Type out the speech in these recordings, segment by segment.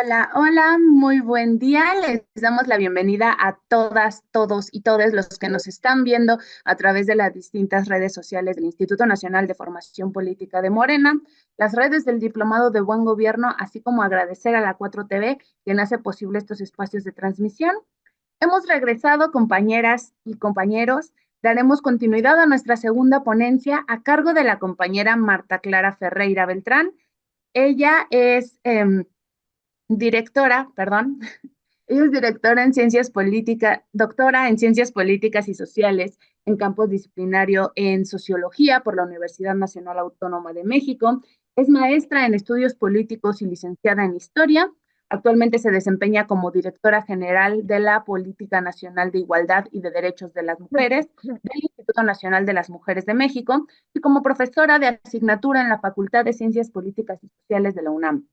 Hola, hola, muy buen día. Les damos la bienvenida a todas, todos y todes los que nos están viendo a través de las distintas redes sociales del Instituto Nacional de Formación Política de Morena, las redes del Diplomado de Buen Gobierno, así como agradecer a la 4TV, quien hace posible estos espacios de transmisión. Hemos regresado, compañeras y compañeros. Daremos continuidad a nuestra segunda ponencia a cargo de la compañera Marta Clara Ferreira Beltrán. Ella es directora, perdón, ella es directora en ciencias políticas, doctora en ciencias políticas y sociales en campo disciplinario en sociología por la Universidad Nacional Autónoma de México. Es maestra en estudios políticos y licenciada en historia. Actualmente se desempeña como directora general de la Política Nacional de Igualdad y de Derechos de las Mujeres del Instituto Nacional de las Mujeres de México y como profesora de asignatura en la Facultad de Ciencias Políticas y Sociales de la UNAM.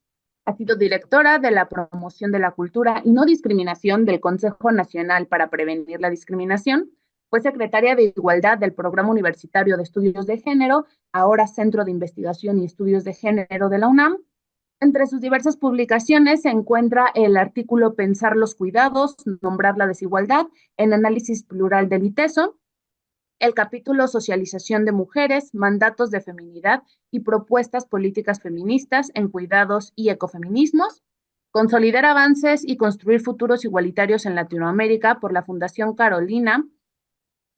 Ha sido directora de la promoción de la cultura y no discriminación del Consejo Nacional para Prevenir la Discriminación. Fue secretaria de Igualdad del Programa Universitario de Estudios de Género, ahora Centro de Investigación y Estudios de Género de la UNAM. Entre sus diversas publicaciones se encuentra el artículo Pensar los cuidados, nombrar la desigualdad, en análisis plural del ITESO, el capítulo Socialización de mujeres, mandatos de feminidad y propuestas políticas feministas en cuidados y ecofeminismos, consolidar avances y construir futuros igualitarios en Latinoamérica por la Fundación Carolina,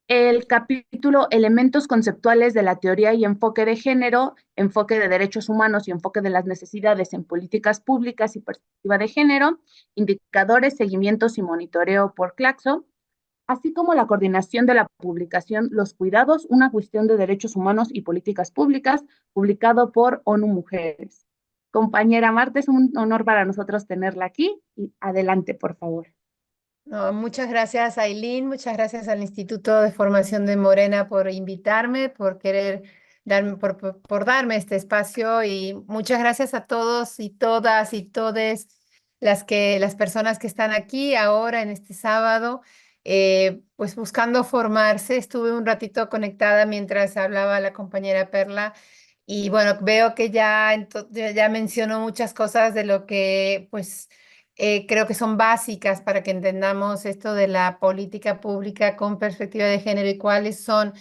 el capítulo Elementos conceptuales de la teoría y enfoque de género, enfoque de derechos humanos y enfoque de las necesidades en políticas públicas y perspectiva de género, indicadores, seguimientos y monitoreo por Claxo, así como la coordinación de la publicación Los Cuidados, una cuestión de derechos humanos y políticas públicas, publicado por ONU Mujeres. Compañera Marta, es un honor para nosotros tenerla aquí y adelante, por favor. No, muchas gracias, Ailín, muchas gracias al Instituto de Formación de Morena por invitarme, por querer darme, por darme este espacio y muchas gracias a todos y todas y todes las personas que están aquí ahora en este sábado, pues buscando formarse. Estuve un ratito conectada mientras hablaba la compañera Perla y bueno, veo que ya mencionó muchas cosas de lo que pues creo que son básicas para que entendamos esto de la política pública con perspectiva de género y cuáles son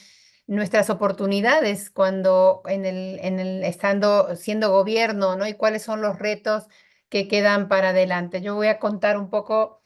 nuestras oportunidades cuando estando siendo gobierno, ¿no? Y cuáles son los retos que quedan para adelante. Yo voy a contar un poco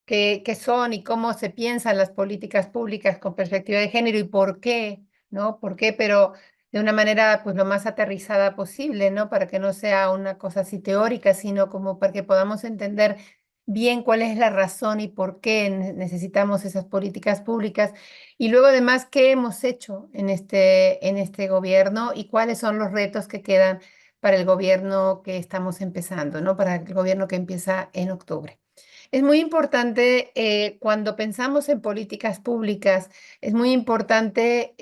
qué son y cómo se piensan las políticas públicas con perspectiva de género y por qué, ¿no? ¿Por qué? Pero de una manera pues lo más aterrizada posible, ¿no? Para que no sea una cosa así teórica, sino como para que podamos entender bien cuál es la razón y por qué necesitamos esas políticas públicas. Y luego además, qué hemos hecho en este gobierno y cuáles son los retos que quedan para el gobierno que estamos empezando, ¿no? Para el gobierno que empieza en octubre. Es muy importante cuando pensamos en políticas públicas, es muy importante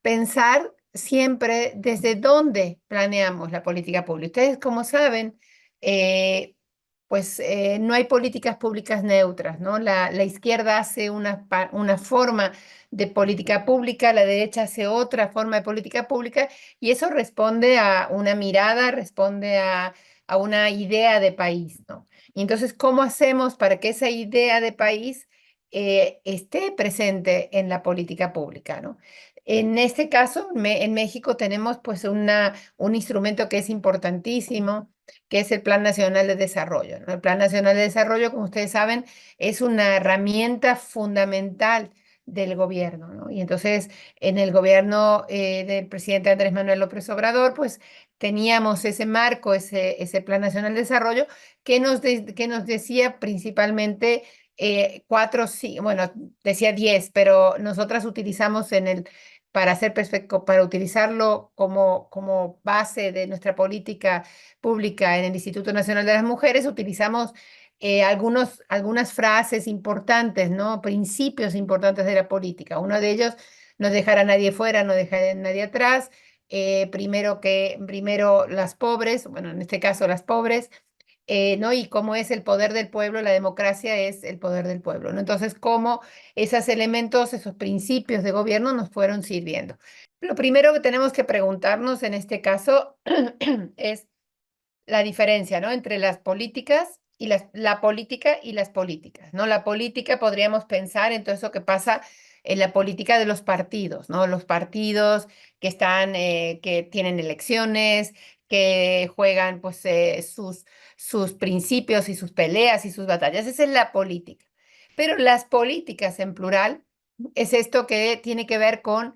pensar siempre desde dónde planeamos la política pública. Ustedes, como saben, eh, pues no hay políticas públicas neutras, ¿no? La izquierda hace una forma de política pública, la derecha hace otra forma de política pública y eso responde a una mirada, responde a una idea de país, ¿no? Y entonces, ¿cómo hacemos para que esa idea de país esté presente en la política pública, ¿no? En este caso, en México tenemos pues un instrumento que es importantísimo, que es el Plan Nacional de Desarrollo, ¿no? El Plan Nacional de Desarrollo, como ustedes saben, es una herramienta fundamental del gobierno, ¿no? Y entonces, en el gobierno del presidente Andrés Manuel López Obrador, pues teníamos ese marco, ese Plan Nacional de Desarrollo, que nos decía principalmente cuatro, sí, bueno, decía 10, pero nosotras utilizamos para hacer perfecto, para utilizarlo como base de nuestra política pública en el Instituto Nacional de las Mujeres, utilizamos algunas frases importantes, ¿no? Principios importantes de la política. Uno de ellos, no dejar a nadie fuera, no dejar a nadie atrás. Primero las pobres, bueno, en este caso las pobres, ¿no? Y cómo es el poder del pueblo, la democracia es el poder del pueblo, ¿no? Entonces, cómo esos elementos, esos principios de gobierno nos fueron sirviendo. Lo primero que tenemos que preguntarnos en este caso es la diferencia, ¿no? Entre las políticas y la política y las políticas, ¿no? La política podríamos pensar en todo eso que pasa en la política de los partidos, ¿no? Los partidos que están, que tienen elecciones, que juegan pues sus principios y sus peleas y sus batallas. Esa es la política. Pero las políticas en plural es esto que tiene que ver con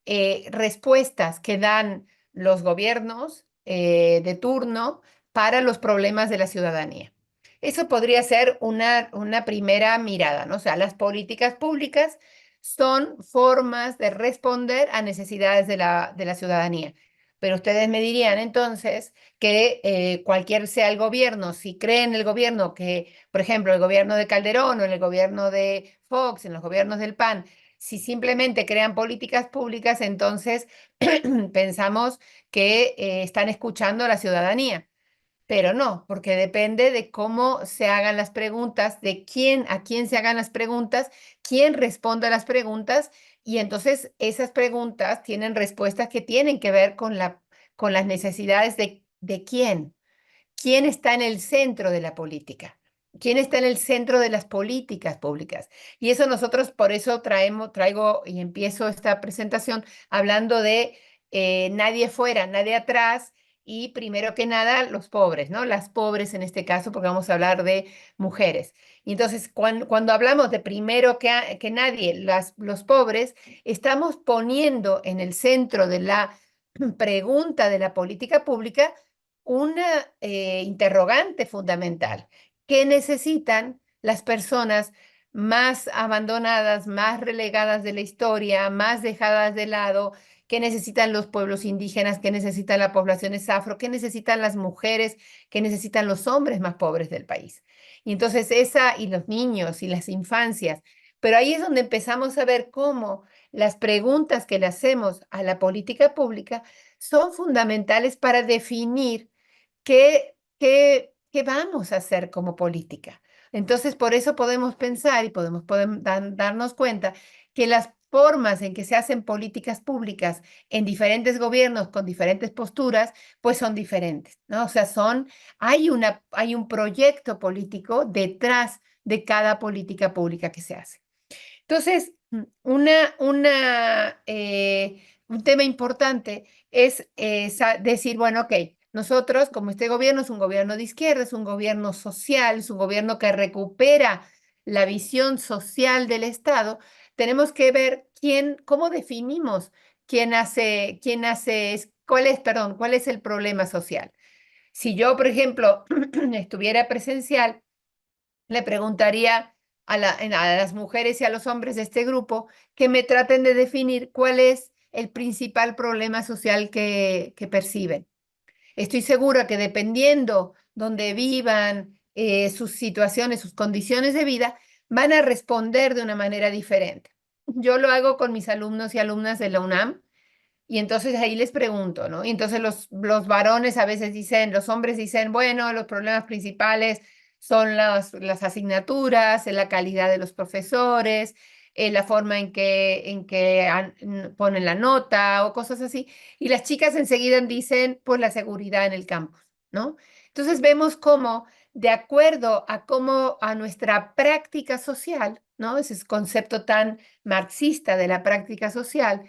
respuestas que dan los gobiernos de turno para los problemas de la ciudadanía. Eso podría ser una primera mirada, ¿no? O sea, las políticas públicas son formas de responder a necesidades de la ciudadanía. Pero ustedes me dirían entonces que cualquier sea el gobierno, si creen el gobierno que, por ejemplo, el gobierno de Calderón o en el gobierno de Fox, en los gobiernos del PAN, si simplemente crean políticas públicas, entonces pensamos que están escuchando a la ciudadanía. Pero no, porque depende de cómo se hagan las preguntas, de quién, a quién se hagan las preguntas, quién responde a las preguntas, y entonces esas preguntas tienen respuestas que tienen que ver con las necesidades de quién. ¿Quién está en el centro de la política? ¿Quién está en el centro de las políticas públicas? Y eso nosotros, por eso traigo y empiezo esta presentación hablando de nadie fuera, nadie atrás y primero que nada los pobres, ¿no? Las pobres en este caso, porque vamos a hablar de mujeres. Y entonces, cuando hablamos de primero que nadie, los pobres, estamos poniendo en el centro de la pregunta de la política pública una interrogante fundamental. ¿Qué necesitan las personas más abandonadas, más relegadas de la historia, más dejadas de lado? ¿Qué necesitan los pueblos indígenas? ¿Qué necesitan las poblaciones afro? ¿Qué necesitan las mujeres? ¿Qué necesitan los hombres más pobres del país? Y entonces y los niños y las infancias. Pero ahí es donde empezamos a ver cómo las preguntas que le hacemos a la política pública son fundamentales para definir qué vamos a hacer como política. Entonces, por eso podemos pensar y podemos darnos cuenta que las formas en que se hacen políticas públicas en diferentes gobiernos con diferentes posturas, pues son diferentes, ¿no? O sea, hay un proyecto político detrás de cada política pública que se hace. Entonces, un tema importante es decir, bueno, ok, nosotros, como este gobierno es un gobierno de izquierda, es un gobierno social, es un gobierno que recupera la visión social del Estado, tenemos que ver cómo definimos cuál es el problema social. Si yo, por ejemplo, estuviera presencial, le preguntaría a las mujeres y a los hombres de este grupo que me traten de definir cuál es el principal problema social que perciben. Estoy segura que dependiendo donde vivan, sus situaciones, sus condiciones de vida, van a responder de una manera diferente. Yo lo hago con mis alumnos y alumnas de la UNAM y entonces ahí les pregunto, ¿no? Y entonces los varones a veces dicen, los hombres dicen, bueno, los problemas principales son las asignaturas, la calidad de los profesores, la forma en que ponen la nota o cosas así. Y las chicas enseguida dicen, pues la seguridad en el campus, ¿no? Entonces vemos cómo, de acuerdo a nuestra práctica social, ¿no? Ese concepto tan marxista de la práctica social,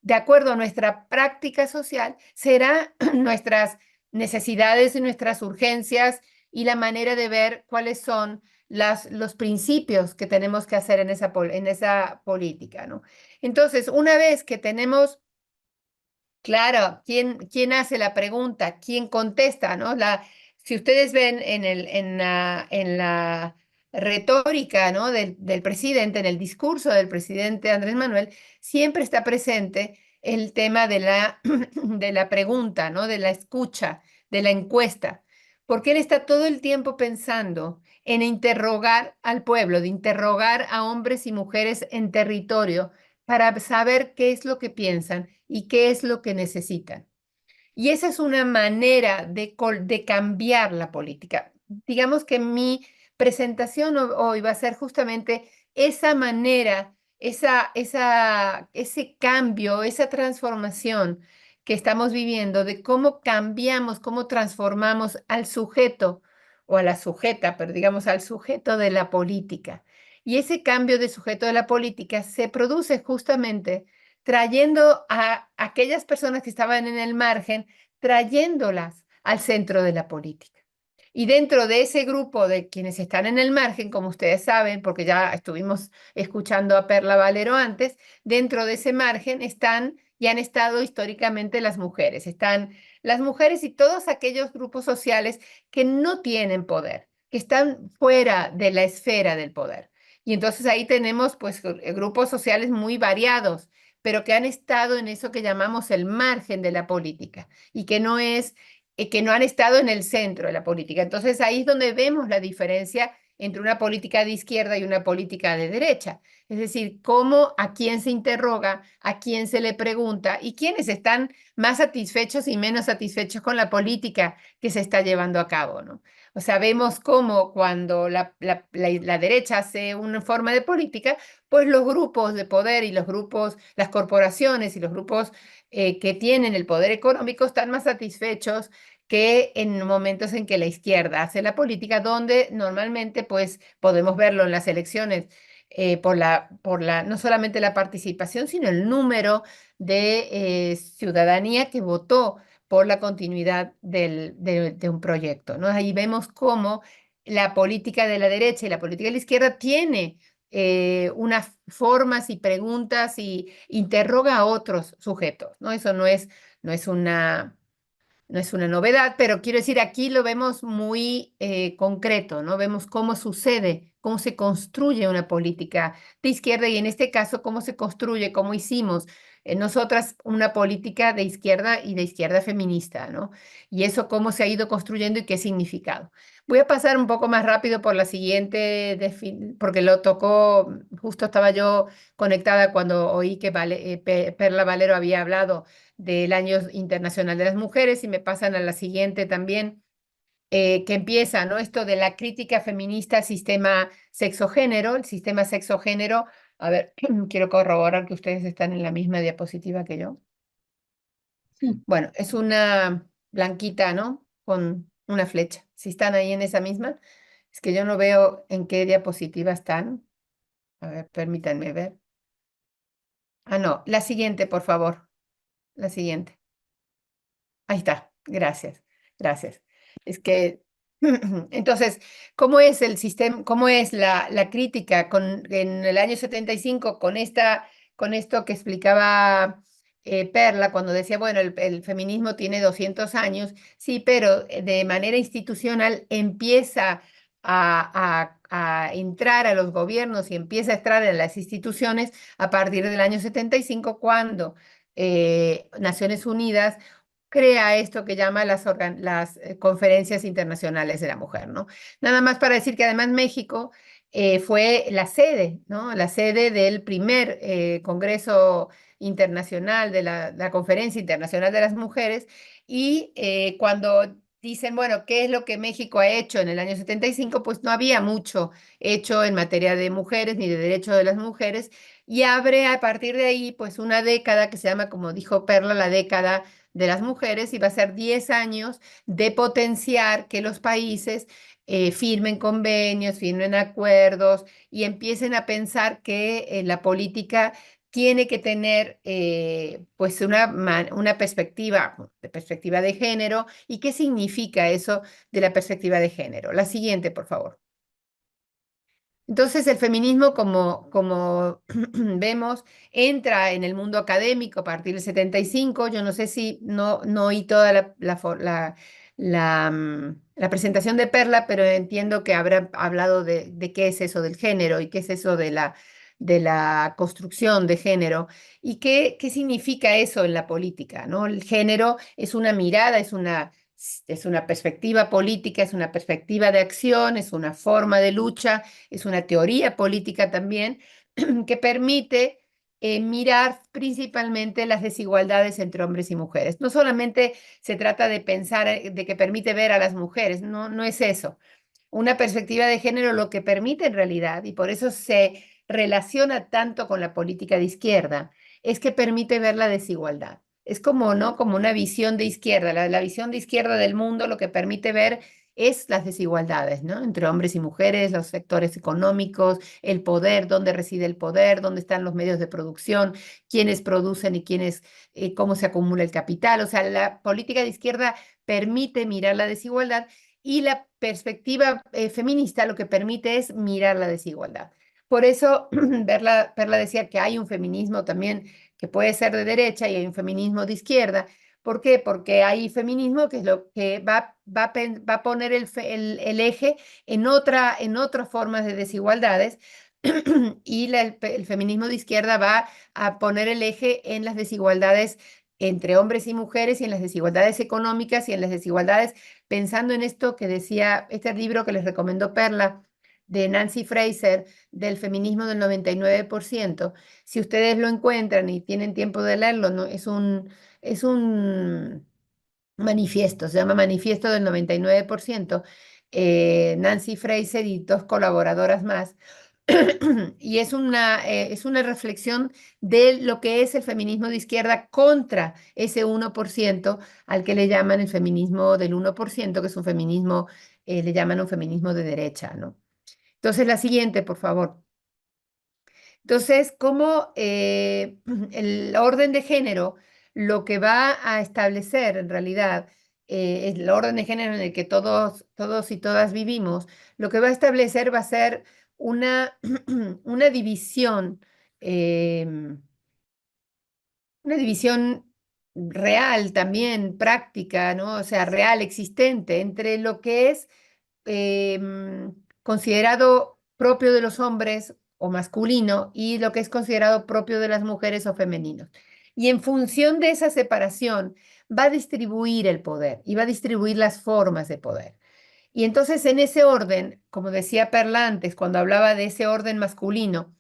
de acuerdo a nuestra práctica social, será nuestras necesidades y nuestras urgencias y la manera de ver cuáles son los principios que tenemos que hacer en esa política, ¿no? Entonces, una vez que tenemos claro, ¿quién hace la pregunta? ¿Quién contesta? ¿No? Si ustedes ven en la retórica, ¿no? del presidente, en el discurso del presidente Andrés Manuel, siempre está presente el tema de la pregunta, ¿no? De la escucha, de la encuesta, porque él está todo el tiempo pensando en interrogar al pueblo, de interrogar a hombres y mujeres en territorio para saber qué es lo que piensan y qué es lo que necesitan. Y esa es una manera de cambiar la política. Digamos que mi presentación hoy va a ser justamente esa manera, ese cambio, esa transformación que estamos viviendo, de cómo cambiamos, cómo transformamos al sujeto o a la sujeta, pero digamos al sujeto de la política. Y ese cambio de sujeto de la política se produce justamente trayendo a aquellas personas que estaban en el margen, trayéndolas al centro de la política. Y dentro de ese grupo de quienes están en el margen, como ustedes saben, porque ya estuvimos escuchando a Perla Valero antes, dentro de ese margen están y han estado históricamente las mujeres. Están las mujeres y todos aquellos grupos sociales que no tienen poder, que están fuera de la esfera del poder. Y entonces ahí tenemos pues grupos sociales muy variados, pero que han estado en eso que llamamos el margen de la política y que no han estado en el centro de la política. Entonces ahí es donde vemos la diferencia entre una política de izquierda y una política de derecha. Es decir, cómo a quién se interroga, a quién se le pregunta y quiénes están más satisfechos y menos satisfechos con la política que se está llevando a cabo, ¿no? O sea, vemos cómo cuando la derecha hace una forma de política, pues los grupos de poder y los grupos, las corporaciones y los grupos que tienen el poder económico están más satisfechos que en momentos en que la izquierda hace la política, donde normalmente pues podemos verlo en las elecciones no solamente la participación, sino el número de ciudadanía que votó por la continuidad de un proyecto, ¿no? Ahí vemos cómo la política de la derecha y la política de la izquierda tiene unas formas y preguntas y interroga a otros sujetos, ¿no? Eso no es una no es una novedad, pero quiero decir, aquí lo vemos muy concreto, ¿no? Vemos cómo sucede, cómo se construye una política de izquierda y en este caso, cómo se construye, cómo hicimos nosotras una política de izquierda feminista, ¿no? Y eso cómo se ha ido construyendo y qué significado. Voy a pasar un poco más rápido por la siguiente, porque lo tocó, justo estaba yo conectada cuando oí que Perla Valero había hablado del Año Internacional de las Mujeres y me pasan a la siguiente también, que empieza, ¿no? Esto de la crítica feminista al sistema sexogénero, el sistema sexogénero. A ver, quiero corroborar que ustedes están en la misma diapositiva que yo. Sí. Bueno, es una blanquita, ¿no? Con una flecha. Si están ahí en esa misma, es que yo no veo en qué diapositiva están. A ver, permítanme ver. Ah, no, la siguiente, por favor. La siguiente. Ahí está, gracias, gracias. Es que, entonces, ¿cómo es el sistema, cómo es la crítica en el año 75 con esto que explicaba Perla cuando decía, bueno, el feminismo tiene 200 años, sí, pero de manera institucional empieza a entrar a los gobiernos y empieza a entrar en las instituciones a partir del año 75 cuando Naciones Unidas crea esto que llama las conferencias internacionales de la mujer, ¿no? Nada más para decir que además México fue la sede, ¿no? La sede del primer Congreso Internacional, de la Conferencia Internacional de las Mujeres, y cuando dicen, bueno, ¿qué es lo que México ha hecho en el año 75? Pues no había mucho hecho en materia de mujeres ni de derechos de las mujeres, y abre a partir de ahí, pues una década que se llama, como dijo Perla, la década de las mujeres y va a ser 10 años de potenciar que los países firmen convenios, firmen acuerdos y empiecen a pensar que la política tiene que tener pues una perspectiva de género. ¿Y qué significa eso de la perspectiva de género? La siguiente, por favor. Entonces el feminismo, como vemos, entra en el mundo académico a partir del 75. Yo no sé si no oí toda la presentación de Perla, pero entiendo que habrá hablado de qué es eso del género y qué es eso de la construcción de género y qué significa eso en la política, ¿no? El género es una mirada, es una perspectiva política, es una perspectiva de acción, es una forma de lucha, es una teoría política también que permite mirar principalmente las desigualdades entre hombres y mujeres. No solamente se trata de pensar, de que permite ver a las mujeres, no es eso. Una perspectiva de género lo que permite en realidad, y por eso se relaciona tanto con la política de izquierda, es que permite ver la desigualdad. es como, ¿no? Como una visión de izquierda. La visión de izquierda del mundo lo que permite ver es las desigualdades, ¿no? Entre hombres y mujeres, los sectores económicos, el poder, dónde reside el poder, dónde están los medios de producción, quiénes producen y quiénes, cómo se acumula el capital. O sea, la política de izquierda permite mirar la desigualdad y la perspectiva feminista lo que permite es mirar la desigualdad. Por eso, Perla decía que hay un feminismo también que puede ser de derecha y hay un feminismo de izquierda. ¿Por qué? Porque hay feminismo que es lo que va a poner el eje en otras formas de desigualdades y el feminismo de izquierda va a poner el eje en las desigualdades entre hombres y mujeres y en las desigualdades económicas y en las desigualdades, pensando en esto que decía este libro que les recomendó Perla de Nancy Fraser, del feminismo del 99%. Si ustedes lo encuentran y tienen tiempo de leerlo, ¿no? Es un manifiesto, se llama Manifiesto del 99%. Nancy Fraser y dos colaboradoras más. Y es una reflexión de lo que es el feminismo de izquierda contra ese 1% al que le llaman el feminismo del 1%, que es un feminismo, le llaman un feminismo de derecha, ¿no? Entonces, la siguiente, por favor. Entonces, como el orden de género lo que va a establecer en realidad, el orden de género en el que todos y todas vivimos, lo que va a establecer va a ser una, una división, em, una división real también, práctica, ¿no? O sea, real, existente, entre lo que es considerado propio de los hombres o masculino y lo que es considerado propio de las mujeres o femenino. Y en función de esa separación va a distribuir el poder y va a distribuir las formas de poder. Y entonces en ese orden, como decía Perla antes, cuando hablaba de ese orden masculino,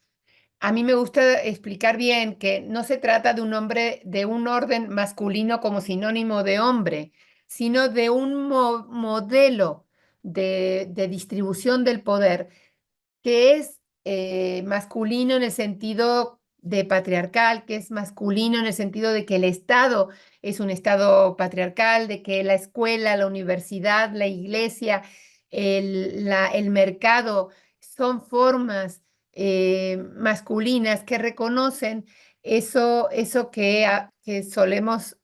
a mí me gusta explicar bien que no se trata de un hombre, de un orden masculino como sinónimo de hombre, sino de un modelo de distribución del poder que es masculino en el sentido de patriarcal, que es masculino en el sentido de que el Estado es un Estado patriarcal, de que la escuela, la universidad, la iglesia, el mercado son formas masculinas que reconocen eso que solemos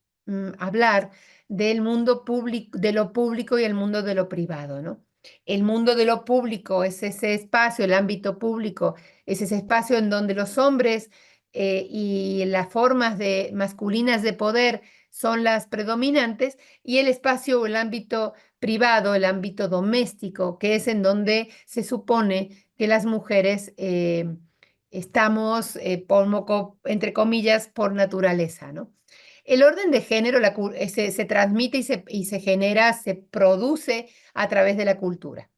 hablar del mundo público, de lo público y el mundo de lo privado, ¿no? El mundo de lo público es ese espacio, el ámbito público, es ese espacio en donde los hombres y las formas masculinas de poder son las predominantes y el espacio o el ámbito privado, el ámbito doméstico, que es en donde se supone que las mujeres estamos, entre comillas, por naturaleza, ¿no? El orden de género se transmite y se genera, se produce a través de la cultura.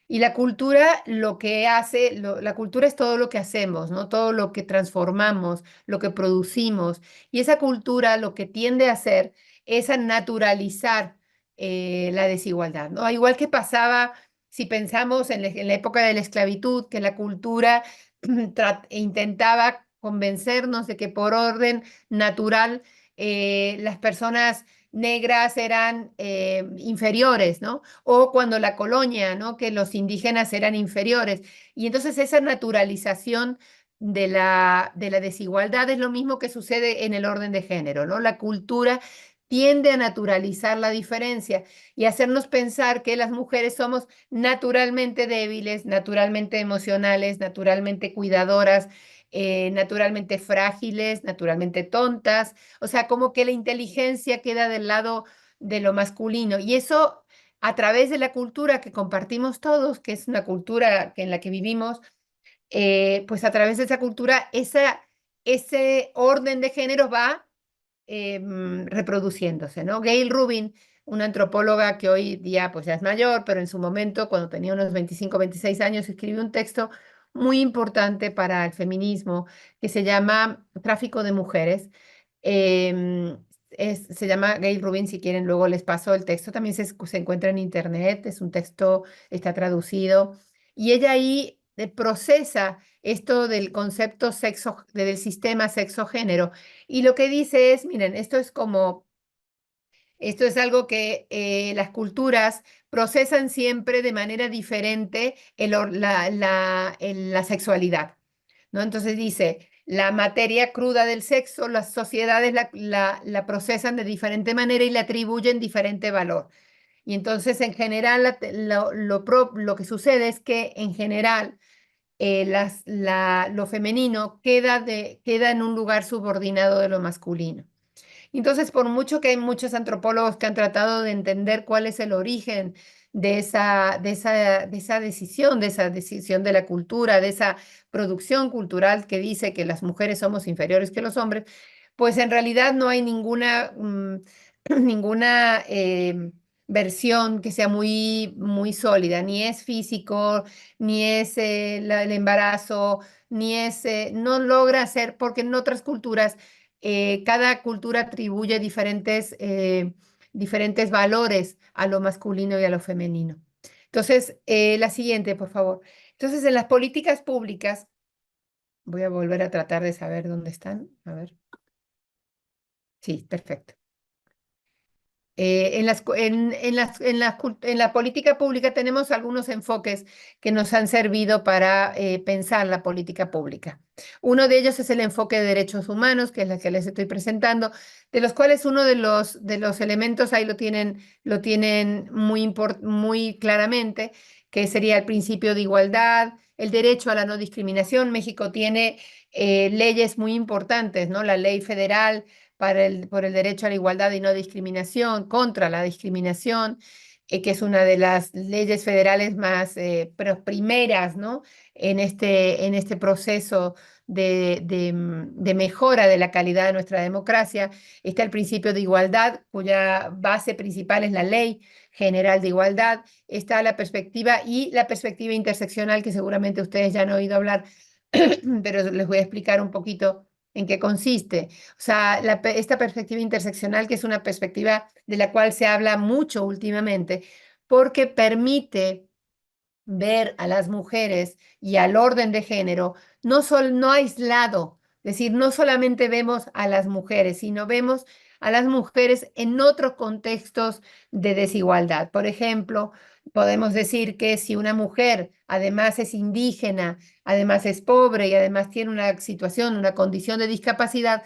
Y la cultura lo que hace, la cultura es todo lo que hacemos, ¿no? Todo lo que transformamos, lo que producimos. Y esa cultura lo que tiende a hacer es a naturalizar la desigualdad, ¿no? Igual que pasaba, si pensamos en la época de la esclavitud, que la cultura intentaba convencernos de que por orden natural las personas negras eran inferiores, ¿no? O cuando la colonia, ¿no? Que los indígenas eran inferiores. Y entonces esa naturalización de la desigualdad es lo mismo que sucede en el orden de género, ¿no? La cultura tiende a naturalizar la diferencia y hacernos pensar que las mujeres somos naturalmente débiles, naturalmente emocionales, naturalmente cuidadoras, naturalmente frágiles, naturalmente tontas, o sea, como que la inteligencia queda del lado de lo masculino. Y eso a través de la cultura que compartimos todos, que es una cultura en la que vivimos, pues a través de esa cultura, ese orden de género va reproduciéndose, ¿no? Gail Rubin, una antropóloga que hoy día pues ya es mayor, pero en su momento, cuando tenía unos 25, 26 años, escribió un texto muy importante para el feminismo que se llama Tráfico de Mujeres. Se llama Gail Rubin, si quieren, luego les paso el texto, también se encuentra en internet, es un texto, está traducido, y ella ahí procesa esto del concepto sexo, del sistema sexo-género. Y lo que dice es, miren, esto es algo que las culturas procesan siempre de manera diferente la sexualidad, ¿no? Entonces dice, la materia cruda del sexo, las sociedades la procesan de diferente manera y le atribuyen diferente valor. Y entonces, en general, lo que sucede es que, en general, lo femenino queda en un lugar subordinado de lo masculino. Entonces, por mucho que hay muchos antropólogos que han tratado de entender cuál es el origen de esa decisión de la cultura, de esa producción cultural que dice que las mujeres somos inferiores que los hombres, pues en realidad no hay ninguna versión que sea muy sólida, ni es físico, ni es el embarazo, no logra ser, porque en otras culturas cada cultura atribuye diferentes valores a lo masculino y a lo femenino. Entonces, la siguiente, por favor. Entonces, en las políticas públicas, voy a volver a tratar de saber dónde están. A ver. Sí, perfecto. En la política pública tenemos algunos enfoques que nos han servido para pensar la política pública. Uno de ellos es el enfoque de derechos humanos, que es la que les estoy presentando, de los cuales uno de los elementos ahí lo tienen muy claramente, que sería el principio de igualdad, el derecho a la no discriminación. México tiene leyes muy importantes, ¿no? La ley federal por el derecho a la igualdad y no discriminación, contra la discriminación, que es una de las leyes federales más primeras, ¿no? En este proceso de mejora de la calidad de nuestra democracia. Está el principio de igualdad, cuya base principal es la Ley General de Igualdad. Está la perspectiva interseccional, que seguramente ustedes ya han oído hablar, pero les voy a explicar un poquito en qué consiste. O sea, esta perspectiva interseccional, que es una perspectiva de la cual se habla mucho últimamente, porque permite ver a las mujeres y al orden de género no aislado, es decir, no solamente vemos a las mujeres, sino vemos a las mujeres en otros contextos de desigualdad. Por ejemplo, podemos decir que si una mujer además es indígena, además es pobre y además tiene una condición de discapacidad,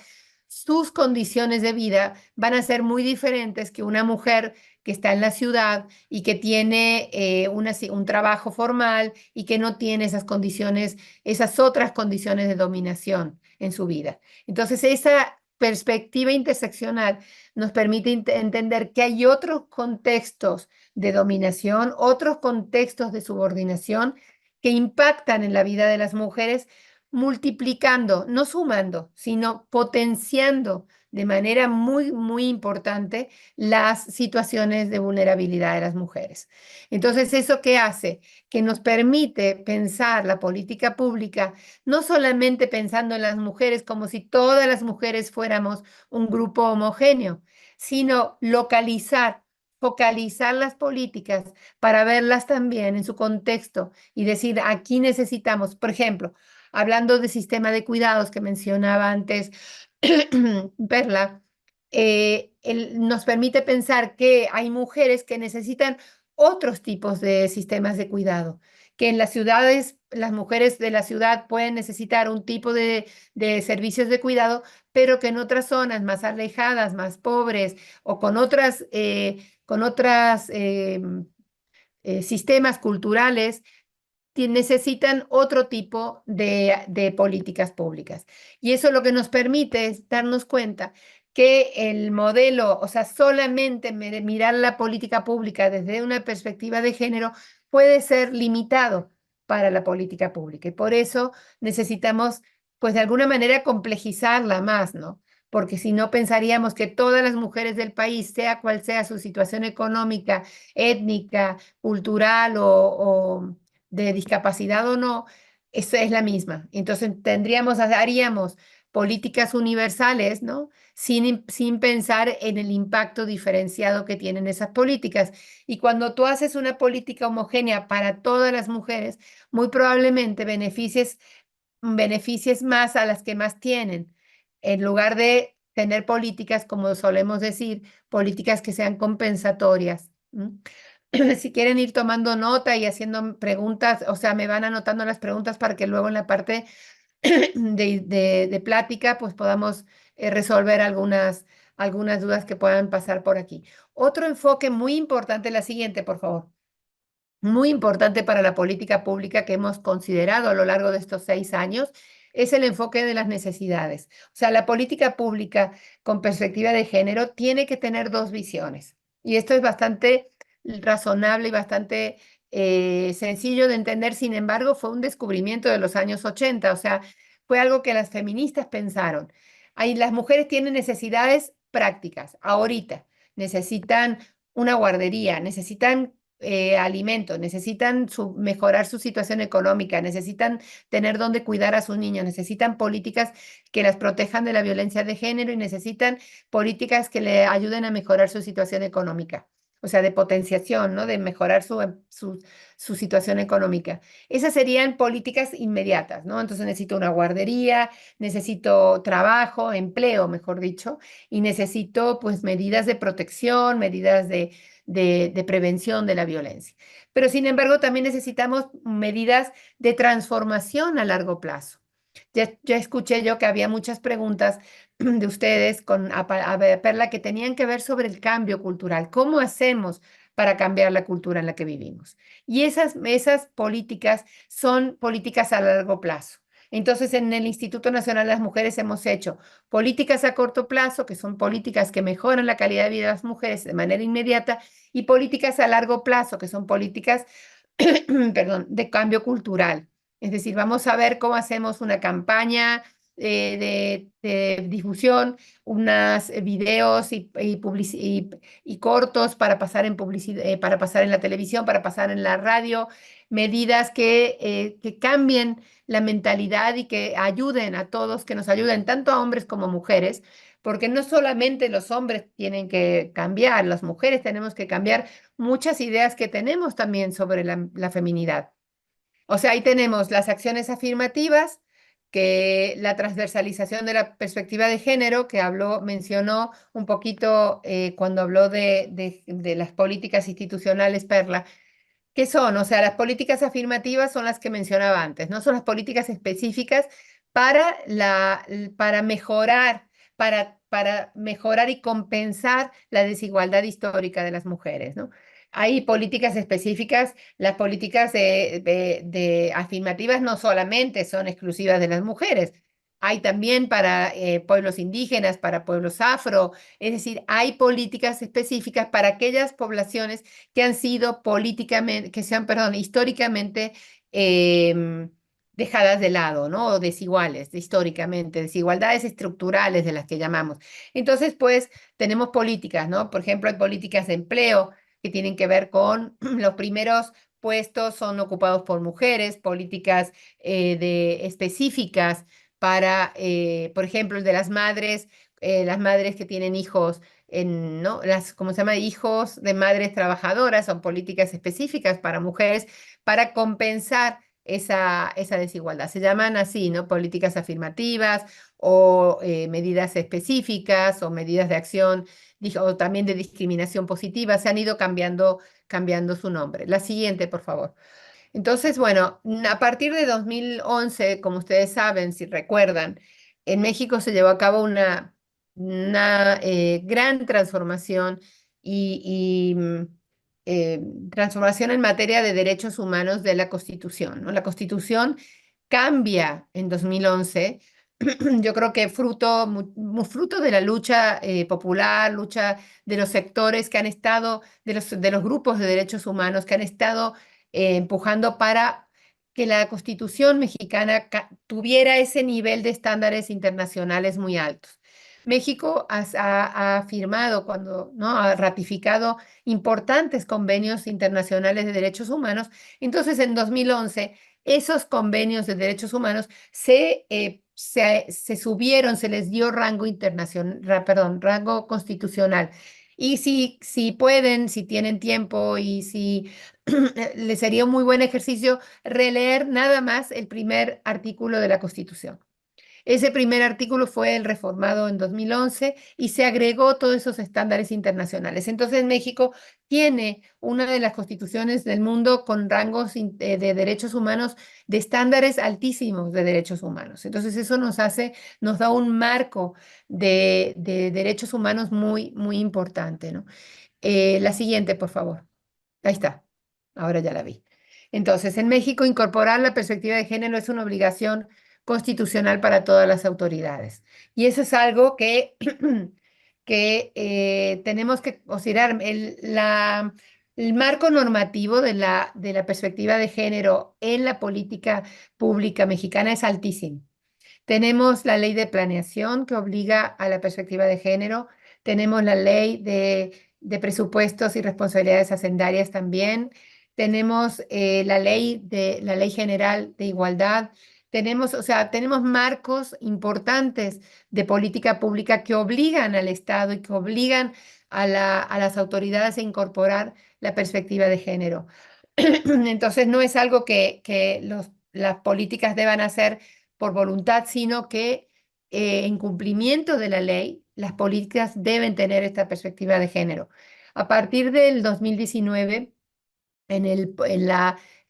sus condiciones de vida van a ser muy diferentes que una mujer que está en la ciudad y que tiene un trabajo formal y que no tiene esas otras condiciones de dominación en su vida. Entonces, esa perspectiva interseccional nos permite entender que hay otros contextos de dominación, otros contextos de subordinación que impactan en la vida de las mujeres, multiplicando, no sumando, sino potenciando de manera muy, muy importante las situaciones de vulnerabilidad de las mujeres. Entonces, ¿eso qué hace? Que nos permite pensar la política pública, no solamente pensando en las mujeres como si todas las mujeres fuéramos un grupo homogéneo, sino focalizar las políticas para verlas también en su contexto y decir, aquí necesitamos, por ejemplo, hablando de sistema de cuidados que mencionaba antes Perla, nos permite pensar que hay mujeres que necesitan otros tipos de sistemas de cuidado, que en las ciudades, las mujeres de la ciudad pueden necesitar un tipo de servicios de cuidado, pero que en otras zonas más alejadas, más pobres o con otras sistemas culturales necesitan otro tipo de políticas públicas. Y eso lo que nos permite es darnos cuenta que el modelo, o sea, solamente mirar la política pública desde una perspectiva de género puede ser limitado para la política pública. Y por eso necesitamos, pues de alguna manera, complejizarla más, ¿no? Porque si no pensaríamos que todas las mujeres del país, sea cual sea su situación económica, étnica, cultural o de discapacidad o no, esa es la misma. Entonces haríamos políticas universales, ¿no? Sin pensar en el impacto diferenciado que tienen esas políticas. Y cuando tú haces una política homogénea para todas las mujeres, muy probablemente beneficies más a las que más tienen, en lugar de tener políticas, como solemos decir, políticas que sean compensatorias. Si quieren ir tomando nota y haciendo preguntas, o sea, me van anotando las preguntas para que luego en la parte de plática, pues podamos resolver algunas dudas que puedan pasar por aquí. Otro enfoque muy importante, la siguiente, por favor. Muy importante para la política pública que hemos considerado a lo largo de estos 6 años es el enfoque de las necesidades. O sea, la política pública con perspectiva de género tiene que tener dos visiones. Y esto es bastante razonable y bastante sencillo de entender. Sin embargo, fue un descubrimiento de los años 80. O sea, fue algo que las feministas pensaron. Ahí las mujeres tienen necesidades prácticas, ahorita. Necesitan una guardería, necesitan alimentos, necesitan mejorar su situación económica, necesitan tener donde cuidar a sus niños, necesitan políticas que las protejan de la violencia de género y necesitan políticas que le ayuden a mejorar su situación económica. O sea, de potenciación, ¿no? De mejorar su situación económica. Esas serían políticas inmediatas, ¿no? Entonces necesito una guardería, necesito trabajo, empleo, mejor dicho, y necesito pues medidas de protección, medidas de prevención de la violencia. Pero sin embargo, también necesitamos medidas de transformación a largo plazo. Ya escuché yo que había muchas preguntas de ustedes a Perla que tenían que ver sobre el cambio cultural. ¿Cómo hacemos para cambiar la cultura en la que vivimos? Y esas políticas son políticas a largo plazo. Entonces, en el Instituto Nacional de las Mujeres hemos hecho políticas a corto plazo, que son políticas que mejoran la calidad de vida de las mujeres de manera inmediata, y políticas a largo plazo, que son políticas, perdón, de cambio cultural. Es decir, vamos a ver cómo hacemos una campaña de difusión, unos videos y cortos para pasar en publicidad, para pasar en la televisión, para pasar en la radio, medidas que cambien la mentalidad y que ayuden a todos, que nos ayuden tanto a hombres como mujeres, porque no solamente los hombres tienen que cambiar, las mujeres tenemos que cambiar muchas ideas que tenemos también sobre la feminidad. O sea, ahí tenemos las acciones afirmativas, que la transversalización de la perspectiva de género, que mencionó un poquito cuando habló de las políticas institucionales, Perla. ¿Qué son? O sea, las políticas afirmativas son las que mencionaba antes, ¿no? Son las políticas específicas para mejorar, para mejorar y compensar la desigualdad histórica de las mujeres, ¿no? Hay políticas específicas, las políticas de afirmativas no solamente son exclusivas de las mujeres, hay también para pueblos indígenas, para pueblos afro, es decir, hay políticas específicas para aquellas poblaciones que han sido políticamente, que sean, perdón, históricamente dejadas de lado, ¿no? O desiguales, históricamente, desigualdades estructurales de las que llamamos. Entonces, pues, tenemos políticas, ¿no? Por ejemplo, hay políticas de empleo que tienen que ver con los primeros puestos son ocupados por mujeres, políticas específicas para, por ejemplo, el de las madres que tienen hijos ¿no? ¿Cómo se llama? Hijos de madres trabajadoras, son políticas específicas para mujeres para compensar esa desigualdad. Se llaman así, ¿no? Políticas afirmativas o medidas específicas o medidas de acción o también de discriminación positiva. Se han ido cambiando su nombre. La siguiente, por favor. Entonces, bueno, a partir de 2011, como ustedes saben, si recuerdan, en México se llevó a cabo una gran transformación y transformación en materia de derechos humanos de la Constitución, ¿no? La Constitución cambia en 2011. Yo creo que fruto de la lucha popular, lucha de los sectores que han estado, de los grupos de derechos humanos que han estado empujando para que la Constitución mexicana tuviera ese nivel de estándares internacionales muy altos. México ha firmado, ¿no? Ha ratificado importantes convenios internacionales de derechos humanos. Entonces, en 2011, esos convenios de derechos humanos se subieron, se les dio rango internacional, perdón, rango constitucional. Y si pueden, si tienen tiempo y si les sería un muy buen ejercicio releer nada más el primer artículo de la Constitución. Ese primer artículo fue el reformado en 2011 y se agregó todos esos estándares internacionales. Entonces México tiene una de las constituciones del mundo con rangos de derechos humanos de estándares altísimos de derechos humanos. Entonces eso nos da un marco de derechos humanos muy, muy importante, ¿no? La siguiente, por favor. Ahí está. Ahora ya la vi. Entonces, en México, incorporar la perspectiva de género es una obligación constitucional para todas las autoridades. Y eso es algo que, que tenemos que considerar. El marco normativo de la perspectiva de género en la política pública mexicana es altísimo. Tenemos la ley de planeación que obliga a la perspectiva de género. Tenemos la ley de presupuestos y responsabilidades hacendarias también. Tenemos la ley general de igualdad. Tenemos, o sea, tenemos marcos importantes de política pública que obligan al Estado y que obligan a las autoridades a incorporar la perspectiva de género. Entonces, no es algo que las políticas deban hacer por voluntad, sino que en cumplimiento de la ley, las políticas deben tener esta perspectiva de género. A partir del 2019,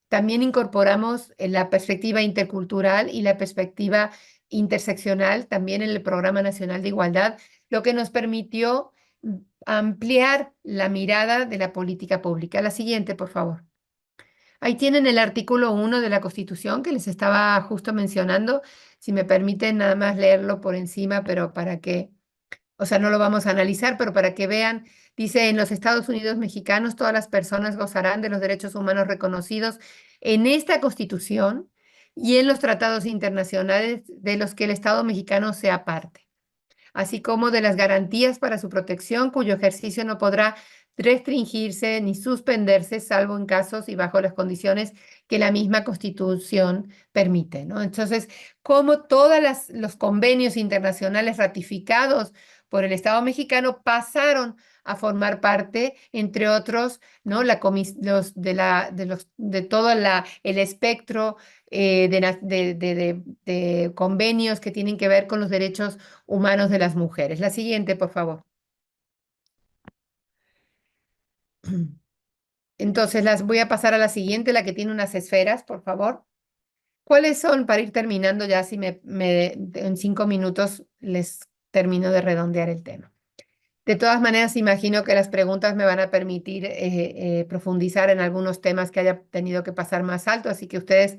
también incorporamos la perspectiva intercultural y la perspectiva interseccional también en el Programa Nacional de Igualdad, lo que nos permitió ampliar la mirada de la política pública. La siguiente, por favor. Ahí tienen el artículo 1 de la Constitución que les estaba justo mencionando. Si me permiten nada más leerlo por encima, pero para que, o sea, no lo vamos a analizar, pero para que vean, dice, en los Estados Unidos mexicanos todas las personas gozarán de los derechos humanos reconocidos en esta Constitución y en los tratados internacionales de los que el Estado mexicano sea parte, así como de las garantías para su protección, cuyo ejercicio no podrá restringirse ni suspenderse, salvo en casos y bajo las condiciones que la misma Constitución permite, ¿no? Entonces, como todos los convenios internacionales ratificados por el Estado mexicano pasaron a formar parte, entre otros, ¿no? De todo el espectro de convenios que tienen que ver con los derechos humanos de las mujeres. La siguiente, por favor. Entonces, las voy a pasar a la siguiente, la que tiene unas esferas, por favor. ¿Cuáles son, para ir terminando ya, si en 5 minutos les termino de redondear el tema? De todas maneras, imagino que las preguntas me van a permitir profundizar en algunos temas que haya tenido que pasar más alto, así que ustedes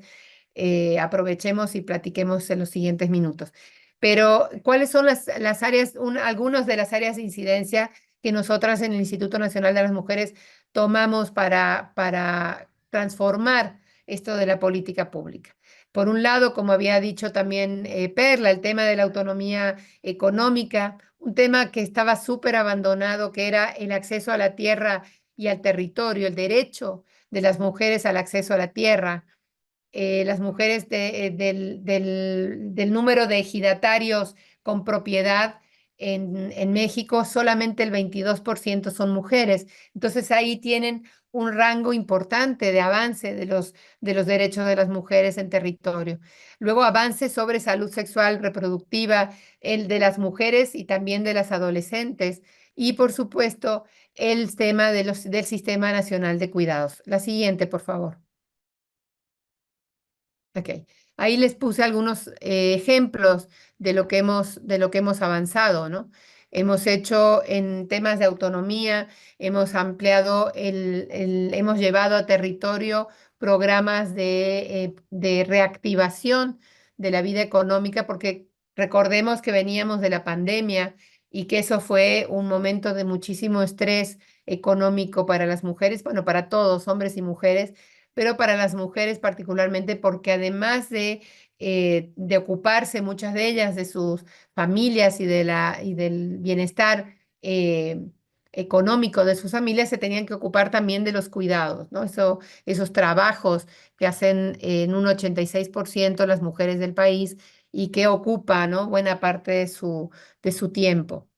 aprovechemos y platiquemos en los siguientes minutos. Pero, ¿cuáles son las áreas, algunas de las áreas de incidencia que nosotras en el Instituto Nacional de las Mujeres tomamos para transformar esto de la política pública? Por un lado, como había dicho también Perla, el tema de la autonomía económica, un tema que estaba súper abandonado, que era el acceso a la tierra y al territorio, el derecho de las mujeres al acceso a la tierra. Las mujeres del número de ejidatarios con propiedad en México, solamente el 22% son mujeres. Entonces ahí tienen un rango importante de avance de los derechos de las mujeres en territorio. Luego avances sobre salud sexual reproductiva, el de las mujeres y también de las adolescentes. Y por supuesto, el tema del Sistema Nacional de Cuidados. La siguiente, por favor. Ok, ahí les puse algunos ejemplos de lo que hemos avanzado, ¿no? Hemos hecho en temas de autonomía, hemos ampliado, hemos llevado a territorio programas de reactivación de la vida económica, porque recordemos que veníamos de la pandemia y que eso fue un momento de muchísimo estrés económico para las mujeres, bueno, para todos, hombres y mujeres, pero para las mujeres particularmente porque además de ocuparse muchas de ellas de sus familias y del bienestar económico de sus familias, se tenían que ocupar también de los cuidados, ¿no? Esos trabajos que hacen en un 86% las mujeres del país y que ocupa, ¿no? buena parte de su tiempo.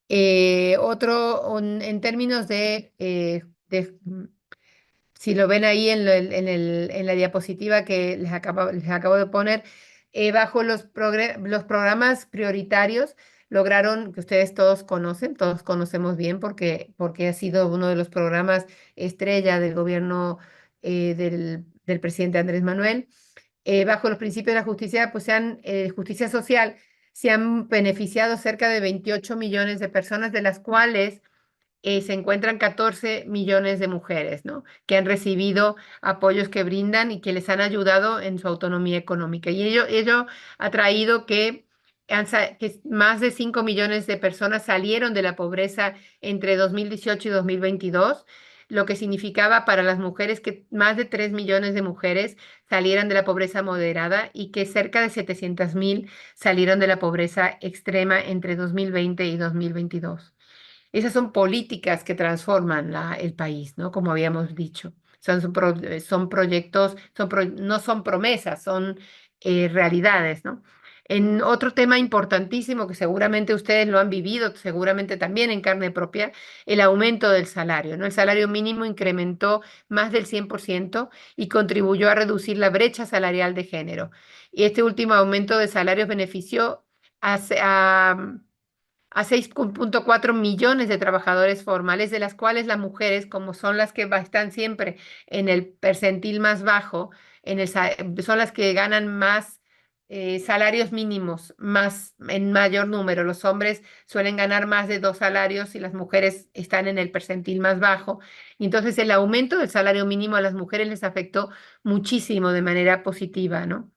En términos si lo ven ahí en la diapositiva que les acabo de poner, bajo los programas prioritarios lograron, que ustedes todos conocen, todos conocemos bien porque ha sido uno de los programas estrella del gobierno del presidente Andrés Manuel. Bajo los principios de la justicia, justicia social, se han beneficiado cerca de 28 millones de personas, de las cuales se encuentran 14 millones de mujeres, ¿no? que han recibido apoyos que brindan y que les han ayudado en su autonomía económica. Y ello ha traído que más de 5 millones de personas salieron de la pobreza entre 2018 y 2022, lo que significaba para las mujeres que más de 3 millones de mujeres salieran de la pobreza moderada y que cerca de 700.000 salieron de la pobreza extrema entre 2020 y 2022. Esas son políticas que transforman el país, ¿no? Como habíamos dicho. Son proyectos, no son promesas, son realidades, ¿no? En otro tema importantísimo que seguramente ustedes lo han vivido, seguramente también en carne propia, el aumento del salario, ¿no? El salario mínimo incrementó más del 100% y contribuyó a reducir la brecha salarial de género. Y este último aumento de salarios benefició a 6,4 millones de trabajadores formales, de las cuales las mujeres, como son las que están siempre en el percentil más bajo, son las que ganan más salarios mínimos, en mayor número. Los hombres suelen ganar más de 2 salarios y las mujeres están en el percentil más bajo. Y entonces el aumento del salario mínimo a las mujeres les afectó muchísimo de manera positiva, ¿no?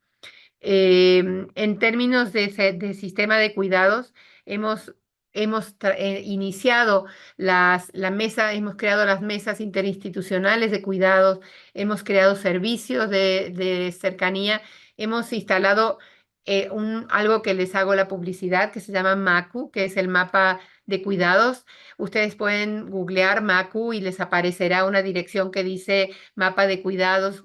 En términos de sistema de cuidados, hemos, hemos iniciado la mesa, hemos creado las mesas interinstitucionales de cuidados, hemos creado servicios de cercanía, hemos instalado algo que les hago la publicidad, que se llama MACU, que es el mapa de cuidados. Ustedes pueden googlear MACU y les aparecerá una dirección que dice mapa de cuidados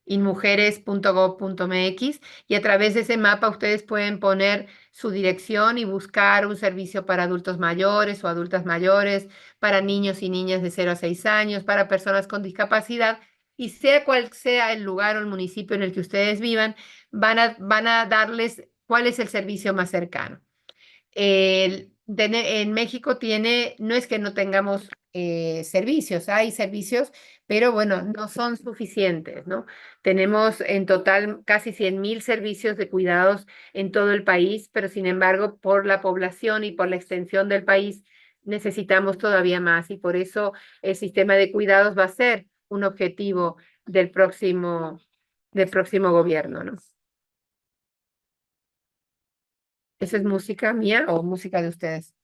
inmujeres.gov.mx, y a través de ese mapa ustedes pueden poner su dirección y buscar un servicio para adultos mayores o adultas mayores, para niños y niñas de 0 a 6 años, para personas con discapacidad, y sea cual sea el lugar o el municipio en el que ustedes vivan, van a darles cuál es el servicio más cercano. En México no es que no tengamos servicios, hay servicios, pero bueno, no son suficientes, ¿no? Tenemos en total casi 100.000 servicios de cuidados en todo el país, pero sin embargo, por la población y por la extensión del país, necesitamos todavía más, y por eso el sistema de cuidados va a ser un objetivo del próximo gobierno, ¿no? ¿Esa es música mía o música de ustedes?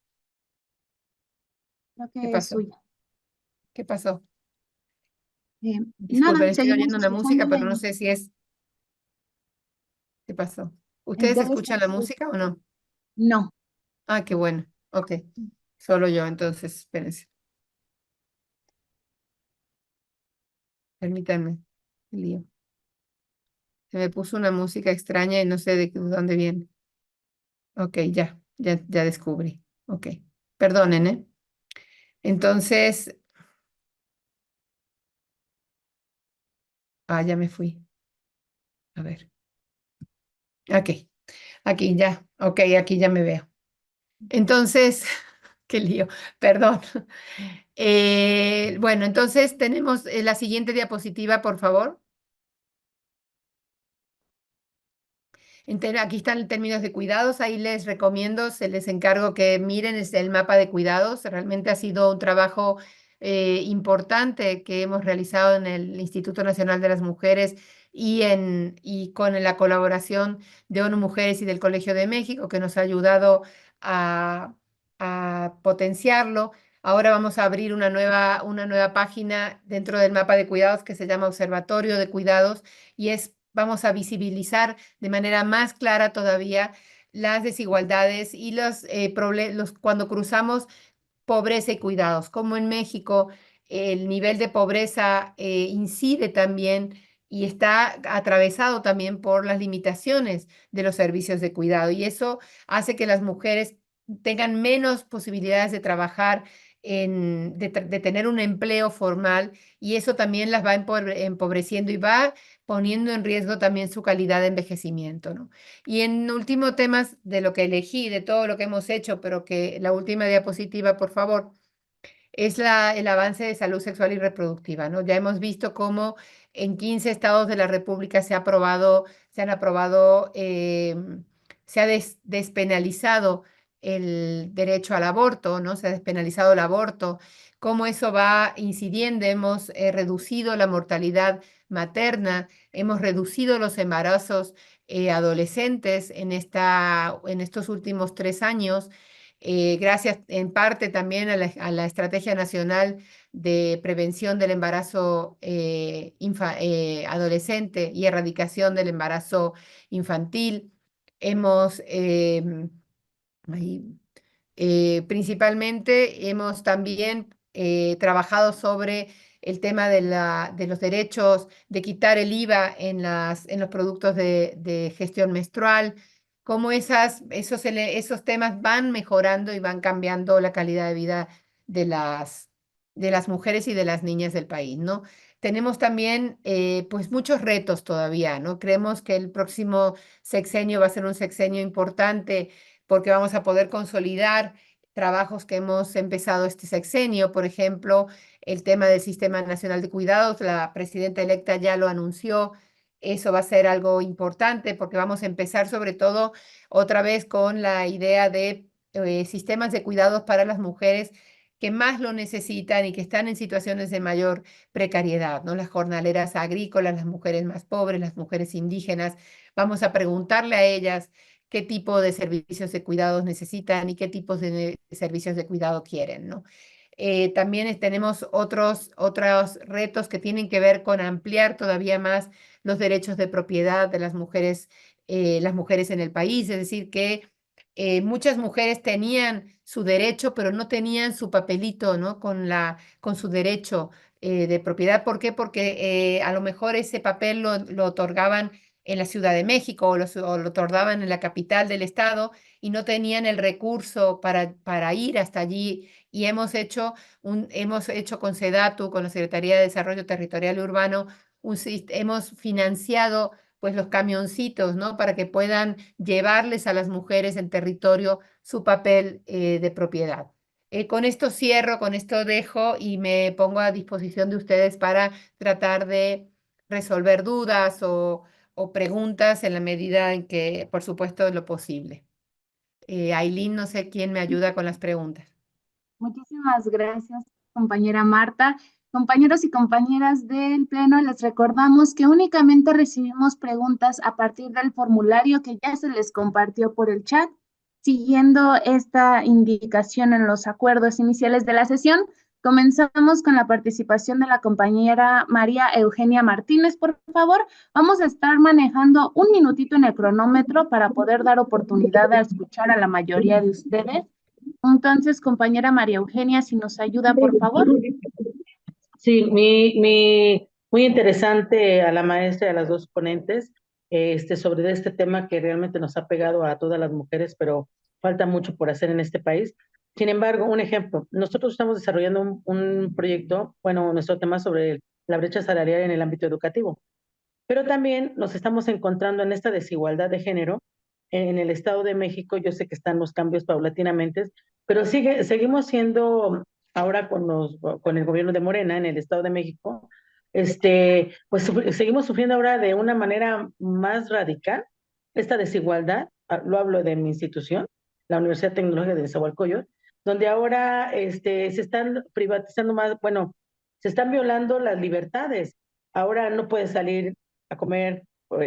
Creo ¿Qué que es pasó? suya. ¿Qué pasó? Nada, Disculpen, estoy seguimos oyendo una música, escuchándola pero no y sé si es... ¿Qué pasó? ¿Ustedes debe ser escuchan la suya. música o no? No. Ah, qué bueno. Ok. Solo yo, entonces, espérense. Permítanme. Qué lío. Se me puso una música extraña y no sé de dónde viene. Ok, ya descubrí. Ok. Perdonen, ¿eh? Entonces, ya me fui. A ver. Ok, aquí ya. Ok, aquí ya me veo. Entonces, qué lío. Perdón. Bueno, entonces tenemos la siguiente diapositiva, por favor. Aquí están términos de cuidados, ahí les recomiendo, se les encargo que miren el mapa de cuidados. Realmente ha sido un trabajo importante que hemos realizado en el Instituto Nacional de las Mujeres y con la colaboración de ONU Mujeres y del Colegio de México, que nos ha ayudado a, a potenciarlo. Ahora vamos a abrir una nueva página dentro del mapa de cuidados que se llama Observatorio de Cuidados, y vamos a visibilizar de manera más clara todavía las desigualdades y cuando cruzamos pobreza y cuidados, como en México el nivel de pobreza incide también y está atravesado también por las limitaciones de los servicios de cuidado. Y eso hace que las mujeres tengan menos posibilidades de trabajar, de tener un empleo formal, y eso también las va empobreciendo y va poniendo en riesgo también su calidad de envejecimiento, ¿no? Y en último temas de lo que elegí, de todo lo que hemos hecho, pero que la última diapositiva, por favor, es el avance de salud sexual y reproductiva, ¿no? Ya hemos visto cómo en 15 estados de la República se ha despenalizado el derecho al aborto, ¿no? Se ha despenalizado el aborto, cómo eso va incidiendo. Hemos reducido la mortalidad materna, hemos reducido los embarazos adolescentes en estos últimos 3 años, gracias en parte también a la Estrategia Nacional de Prevención del Embarazo Adolescente y Erradicación del Embarazo Infantil. Hemos, ahí, principalmente hemos también trabajado sobre el tema de los derechos de quitar el IVA en los productos de gestión menstrual, cómo esos temas van mejorando y van cambiando la calidad de vida de las mujeres y de las niñas del país, ¿no? Tenemos también pues muchos retos todavía, ¿no? Creemos que el próximo sexenio va a ser un sexenio importante porque vamos a poder consolidar trabajos que hemos empezado este sexenio. Por ejemplo, el tema del Sistema Nacional de Cuidados, la presidenta electa ya lo anunció. Eso va a ser algo importante porque vamos a empezar sobre todo otra vez con la idea de sistemas de cuidados para las mujeres que más lo necesitan y que están en situaciones de mayor precariedad, ¿no? Las jornaleras agrícolas, las mujeres más pobres, las mujeres indígenas. Vamos a preguntarle a ellas qué tipo de servicios de cuidados necesitan y qué tipos de servicios de cuidado quieren, ¿no? También tenemos otros retos que tienen que ver con ampliar todavía más los derechos de propiedad de las mujeres en el país, es decir, que muchas mujeres tenían su derecho, pero no tenían su papelito, ¿no? Con su derecho de propiedad. ¿Por qué? Porque a lo mejor ese papel lo otorgaban en la Ciudad de México o lo otorgaban en la capital del estado y no tenían el recurso para ir hasta allí. Y hemos hecho con SEDATU, con la Secretaría de Desarrollo Territorial y Urbano, hemos financiado pues los camioncitos, ¿no? Para que puedan llevarles a las mujeres en territorio su papel de propiedad. Con esto cierro, con esto dejo y me pongo a disposición de ustedes para tratar de resolver dudas o preguntas en la medida en que, por supuesto, es lo posible. Ailín, no sé quién me ayuda con las preguntas. Muchísimas gracias, compañera Marta. Compañeros y compañeras del Pleno, les recordamos que únicamente recibimos preguntas a partir del formulario que ya se les compartió por el chat. Siguiendo esta indicación en los acuerdos iniciales de la sesión, comenzamos con la participación de la compañera María Eugenia Martínez. Por favor, vamos a estar manejando un minutito en el cronómetro para poder dar oportunidad de escuchar a la mayoría de ustedes. Entonces, compañera María Eugenia, si nos ayuda, por favor. Sí, muy interesante a la maestra y a las dos ponentes sobre este tema que realmente nos ha pegado a todas las mujeres, pero falta mucho por hacer en este país. Sin embargo, un ejemplo, nosotros estamos desarrollando un proyecto, bueno, nuestro tema sobre la brecha salarial en el ámbito educativo, pero también nos estamos encontrando en esta desigualdad de género en el Estado de México. Yo sé que están los cambios paulatinamente, pero seguimos siendo ahora con el gobierno de Morena en el Estado de México, pues seguimos sufriendo ahora de una manera más radical esta desigualdad. Lo hablo de mi institución, la Universidad Tecnológica de Nezahualcóyotl, donde ahora se están privatizando más, bueno, se están violando las libertades. Ahora no puedes salir a comer, por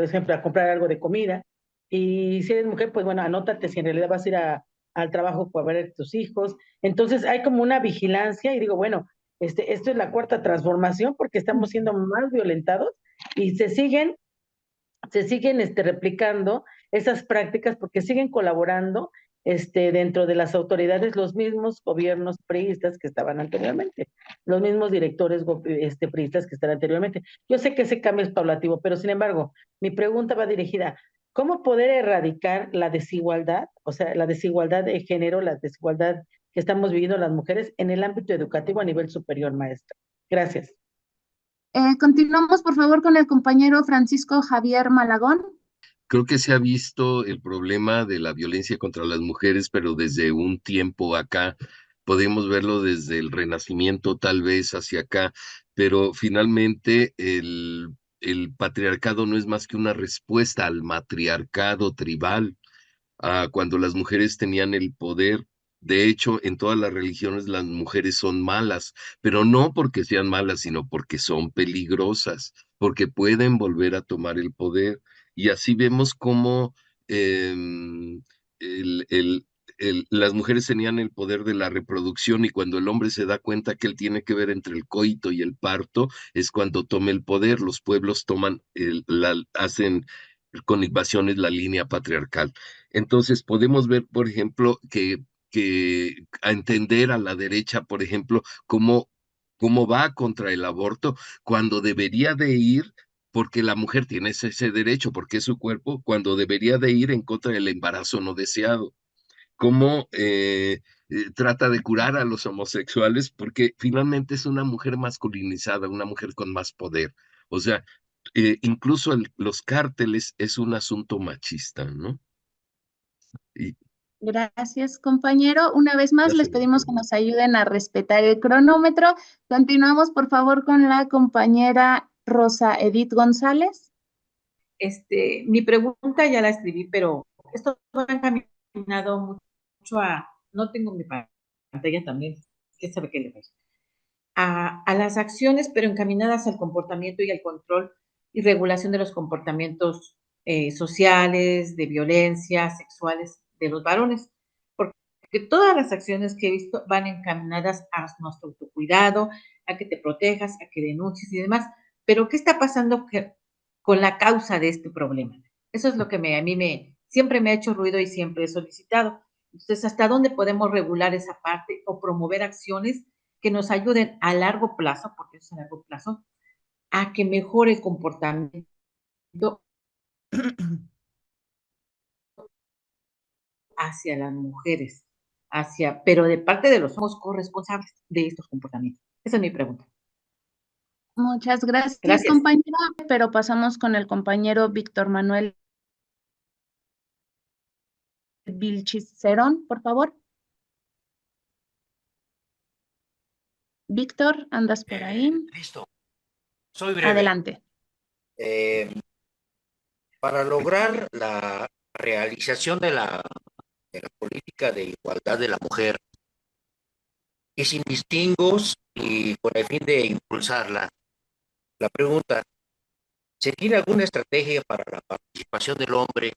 ejemplo, a comprar algo de comida. Y si eres mujer, pues bueno, anótate si en realidad vas a ir al trabajo para ver a tus hijos. Entonces hay como una vigilancia y digo, bueno, esto es la cuarta transformación porque estamos siendo más violentados y se siguen replicando esas prácticas porque siguen colaborando dentro de las autoridades los mismos gobiernos priistas que estaban anteriormente, los mismos directores priistas que estaban anteriormente. Yo sé que ese cambio es paulativo, pero sin embargo, mi pregunta va dirigida, ¿cómo poder erradicar la desigualdad, o sea, la desigualdad de género, la desigualdad que estamos viviendo las mujeres en el ámbito educativo a nivel superior, maestra? Gracias. Continuamos, por favor, con el compañero Francisco Javier Malagón. Creo que se ha visto el problema de la violencia contra las mujeres, pero desde un tiempo acá, podemos verlo desde el Renacimiento tal vez hacia acá, pero finalmente el patriarcado no es más que una respuesta al matriarcado tribal, cuando las mujeres tenían el poder. De hecho, en todas las religiones las mujeres son malas, pero no porque sean malas, sino porque son peligrosas, porque pueden volver a tomar el poder. Y así vemos cómo em, el- el- las mujeres tenían el poder de la reproducción y cuando el hombre se da cuenta que él tiene que ver entre el coito y el parto, es cuando toma el poder. Los pueblos hacen con invasiones la línea patriarcal. Entonces podemos ver, por ejemplo, que a entender a la derecha, por ejemplo, cómo va contra el aborto cuando debería de ir, porque la mujer tiene ese derecho, porque es su cuerpo, cuando debería de ir en contra del embarazo no deseado. Cómo trata de curar a los homosexuales, porque finalmente es una mujer masculinizada, una mujer con más poder. O sea, incluso los cárteles es un asunto machista, ¿no? Y Gracias, compañero. Una vez más, ya se les me pedimos que acabó. nos ayuden a respetar el cronómetro. Continuamos, por favor, con la compañera Rosa Edith González. Mi pregunta ya la escribí, pero esto va encaminado mucho a, no tengo mi pantalla también, ¿qué sabe qué le pasa? A las acciones, pero encaminadas al comportamiento y al control y regulación de los comportamientos sociales, de violencia, sexuales de los varones. Porque todas las acciones que he visto van encaminadas a nuestro autocuidado, a que te protejas, a que denuncies y demás. Pero, ¿qué está pasando con la causa de este problema? Eso es lo que a mí siempre me ha hecho ruido y siempre he solicitado. Entonces, ¿hasta dónde podemos regular esa parte o promover acciones que nos ayuden a largo plazo, porque es a largo plazo, a que mejore el comportamiento hacia las mujeres, pero de parte de los somos corresponsables de estos comportamientos? Esa es mi pregunta. Muchas gracias, Gracias. compañera, pero pasamos con el compañero Víctor Manuel Vilchis Cerón, por favor. Víctor, ¿andas por ahí? Listo, soy breve. Adelante. Para lograr la realización de la política de igualdad de la mujer y sin distingos y con el fin de impulsarla, la pregunta, ¿se tiene alguna estrategia para la participación del hombre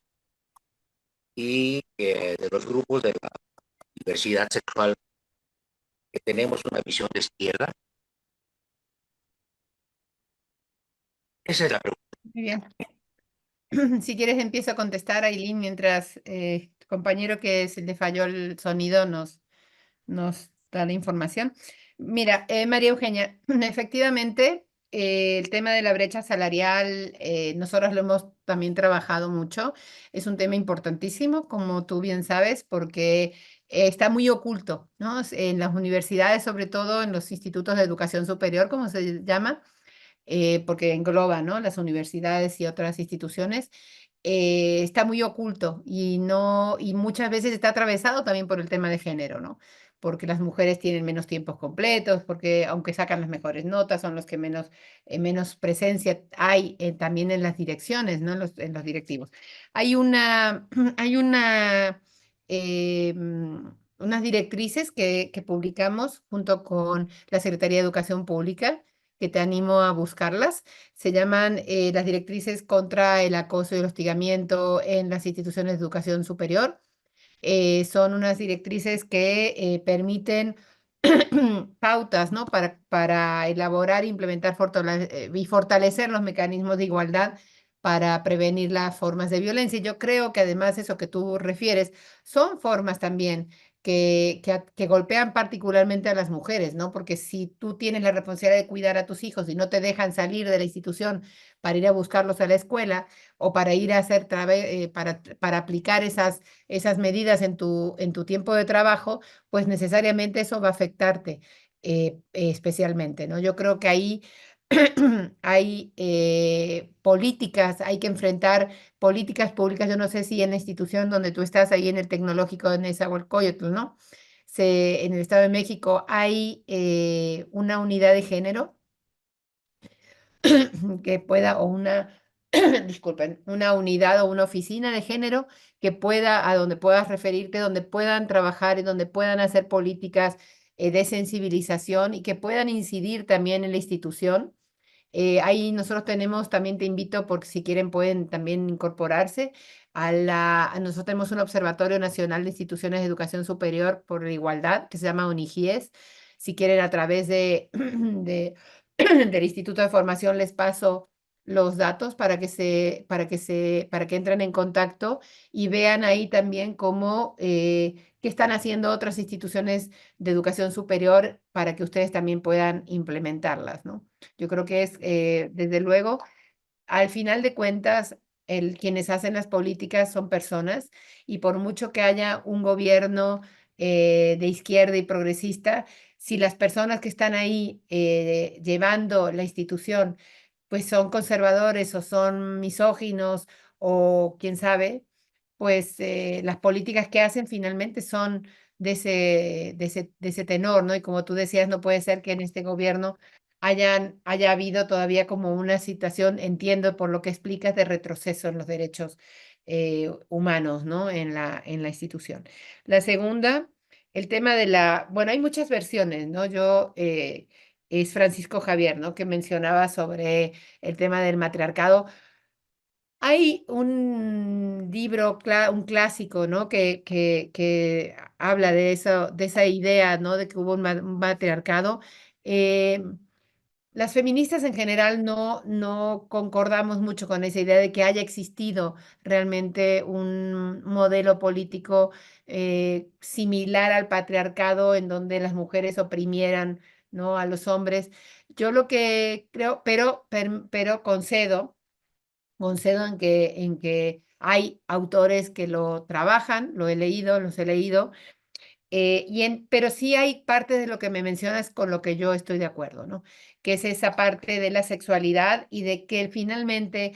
y de los grupos de la diversidad sexual que tenemos una visión de izquierda? Esa es la pregunta. Muy bien. Si quieres empiezo a contestar, Ailín, mientras tu compañero que se le falló el sonido nos da la información. Mira, María Eugenia, efectivamente, el tema de la brecha salarial, nosotros lo hemos también trabajado mucho. Es un tema importantísimo, como tú bien sabes, porque está muy oculto, ¿no? En las universidades, sobre todo en los institutos de educación superior, como se llama, porque engloba, ¿no?, las universidades y otras instituciones, está muy oculto y, no, y muchas veces está atravesado también por el tema de género, ¿no? Porque las mujeres tienen menos tiempos completos, porque aunque sacan las mejores notas, son los que menos presencia hay también en las direcciones, ¿no? En los directivos. Hay unas directrices que publicamos junto con la Secretaría de Educación Pública, que te animo a buscarlas. Se llaman las directrices contra el acoso y el hostigamiento en las instituciones de educación superior. Son unas directrices que permiten pautas, ¿no?, para elaborar, implementar y fortalecer los mecanismos de igualdad para prevenir las formas de violencia. Y yo creo que además eso que tú refieres son formas también que golpean particularmente a las mujeres, ¿no? Porque si tú tienes la responsabilidad de cuidar a tus hijos y no te dejan salir de la institución para ir a buscarlos a la escuela o para ir a hacer para aplicar esas medidas en tu tiempo de trabajo, pues necesariamente eso va a afectarte especialmente, ¿no? Yo creo que ahí hay políticas, hay que enfrentar políticas públicas. Yo no sé si en la institución donde tú estás, ahí en el tecnológico de Nezahualcóyotl, ¿no? En el Estado de México hay una unidad de género que pueda, o disculpen, una unidad o una oficina de género que pueda, a donde puedas referirte, donde puedan trabajar y donde puedan hacer políticas de sensibilización y que puedan incidir también en la institución. Ahí nosotros tenemos, también te invito, porque si quieren pueden también incorporarse nosotros tenemos un Observatorio Nacional de Instituciones de Educación Superior por la Igualdad, que se llama UNIGIES. Si quieren, a través del Instituto de Formación les paso los datos para que entren en contacto y vean ahí también qué están haciendo otras instituciones de educación superior para que ustedes también puedan implementarlas, ¿no? Yo creo que desde luego, al final de cuentas, quienes hacen las políticas son personas y por mucho que haya un gobierno de izquierda y progresista, si las personas que están ahí llevando la institución pues son conservadores o son misóginos o quién sabe, pues las políticas que hacen finalmente son de ese tenor, ¿no? Y como tú decías, no puede ser que en este gobierno haya habido todavía como una situación, entiendo por lo que explicas, de retroceso en los derechos humanos, ¿no? En la institución. La segunda, el tema bueno, hay muchas versiones, ¿no? Es Francisco Javier, ¿no? Que mencionaba sobre el tema del matriarcado. Hay un libro, un clásico, ¿no? Que habla de eso, de esa idea, ¿no? De que hubo un matriarcado. Eh, las feministas en general no concordamos mucho con esa idea de que haya existido realmente un modelo político similar al patriarcado en donde las mujeres oprimieran, ¿no? A los hombres. Yo lo que creo, pero concedo en que hay autores que lo trabajan, los he leído, pero sí hay parte de lo que me mencionas con lo que yo estoy de acuerdo, ¿no? Que es esa parte de la sexualidad y de que finalmente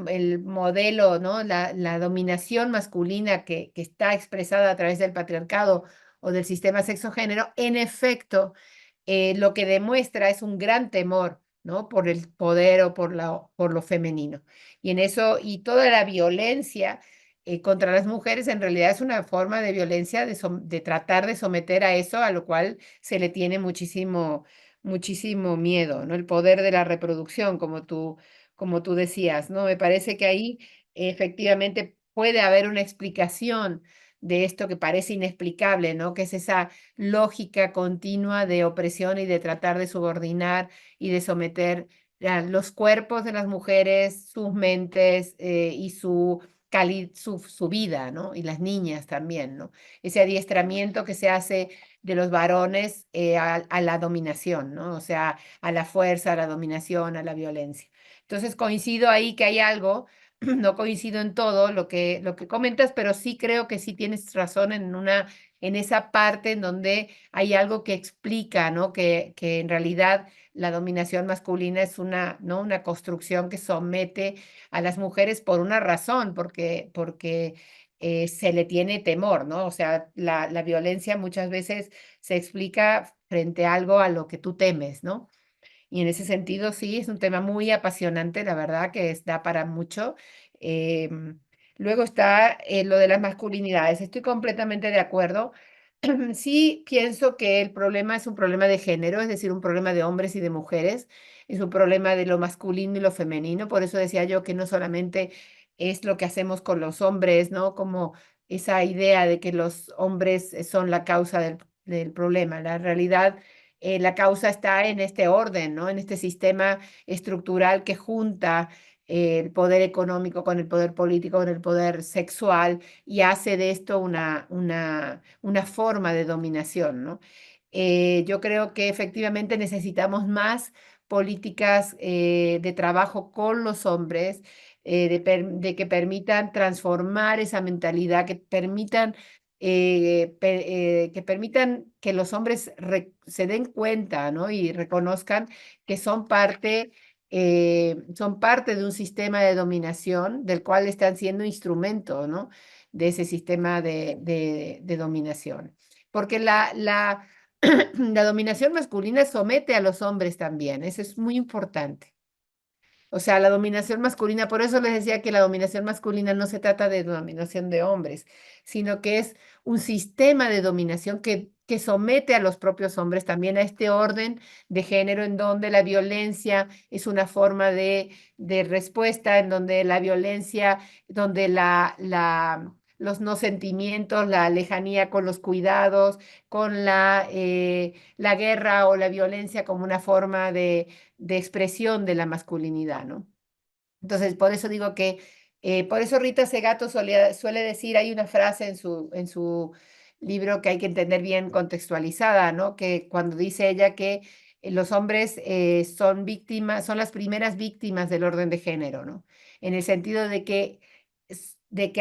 el modelo, ¿no? La dominación masculina que está expresada a través del patriarcado o del sistema sexogénero, en efecto, lo que demuestra es un gran temor, ¿no? Por el poder o por lo femenino. Y en eso, y toda la violencia contra las mujeres en realidad es una forma de violencia de tratar de someter a eso, a lo cual se le tiene muchísimo, muchísimo miedo, ¿no? El poder de la reproducción, como tú decías, ¿no? Me parece que ahí efectivamente puede haber una explicación de esto que parece inexplicable, ¿no? Que es esa lógica continua de opresión y de tratar de subordinar y de someter los cuerpos de las mujeres, sus mentes y su vida, ¿no? Y las niñas también, ¿no? Ese adiestramiento que se hace de los varones a la dominación, ¿no? O sea, a la fuerza, a la dominación, a la violencia. Entonces coincido ahí que hay algo, no coincido en todo lo que comentas, pero sí creo que sí tienes razón en esa parte en donde hay algo que explica, ¿no? Que en realidad la dominación masculina es ¿no? Una construcción que somete a las mujeres por una razón, porque se le tiene temor, ¿no? O sea, la violencia muchas veces se explica frente a algo a lo que tú temes, ¿no? Y en ese sentido, sí, es un tema muy apasionante, la verdad, da para mucho. Em, Luego está lo de las masculinidades. Estoy completamente de acuerdo. Sí, pienso que el problema es un problema de género, es decir, un problema de hombres y de mujeres. Es un problema de lo masculino y lo femenino. Por eso decía yo que no solamente es lo que hacemos con los hombres, ¿no? Como esa idea de que los hombres son la causa del problema. La realidad la causa está en este orden, ¿no? En este sistema estructural que junta el poder económico, con el poder político, con el poder sexual, y hace de esto una forma de dominación, ¿no? Yo creo que efectivamente necesitamos más políticas de trabajo con los hombres, de que permitan transformar esa mentalidad, que permitan que los hombres se den cuenta, ¿no? Y reconozcan que son parte de un sistema de dominación del cual están siendo instrumento, ¿no? De ese sistema de dominación. Porque la dominación masculina somete a los hombres también, eso es muy importante. O sea, la dominación masculina, por eso les decía que la dominación masculina no se trata de dominación de hombres, sino que es un sistema de dominación que somete a los propios hombres también a este orden de género en donde la violencia es una forma de respuesta, en donde la violencia, donde los no sentimientos, la lejanía con los cuidados, con la guerra o la violencia como una forma de expresión de la masculinidad, ¿no? Entonces, por eso digo que, por eso Rita Segato suele decir, hay una frase en su libro que hay que entender bien contextualizada, ¿no? Que cuando dice ella que los hombres son víctimas, son las primeras víctimas del orden de género, ¿no? En el sentido de que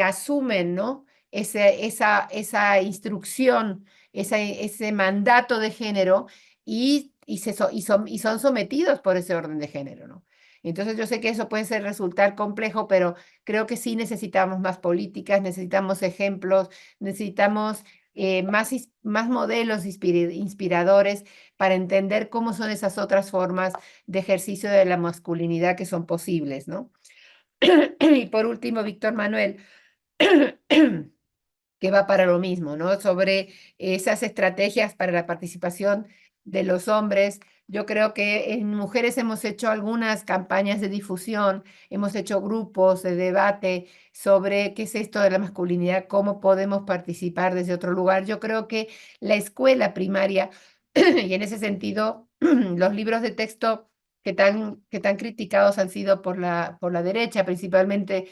asumen, ¿no? Esa instrucción, ese mandato de género y son sometidos por ese orden de género, ¿no? Entonces yo sé que eso puede resultar complejo, pero creo que sí necesitamos más políticas, necesitamos ejemplos, necesitamos más modelos inspiradores para entender cómo son esas otras formas de ejercicio de la masculinidad que son posibles, ¿no? Y por último, Víctor Manuel, que va para lo mismo, ¿no? Sobre esas estrategias para la participación de los hombres. Yo creo que en mujeres hemos hecho algunas campañas de difusión, hemos hecho grupos de debate sobre qué es esto de la masculinidad, cómo podemos participar desde otro lugar. Yo creo que la escuela primaria, y en ese sentido, los libros de texto que tan criticados han sido por la derecha, principalmente,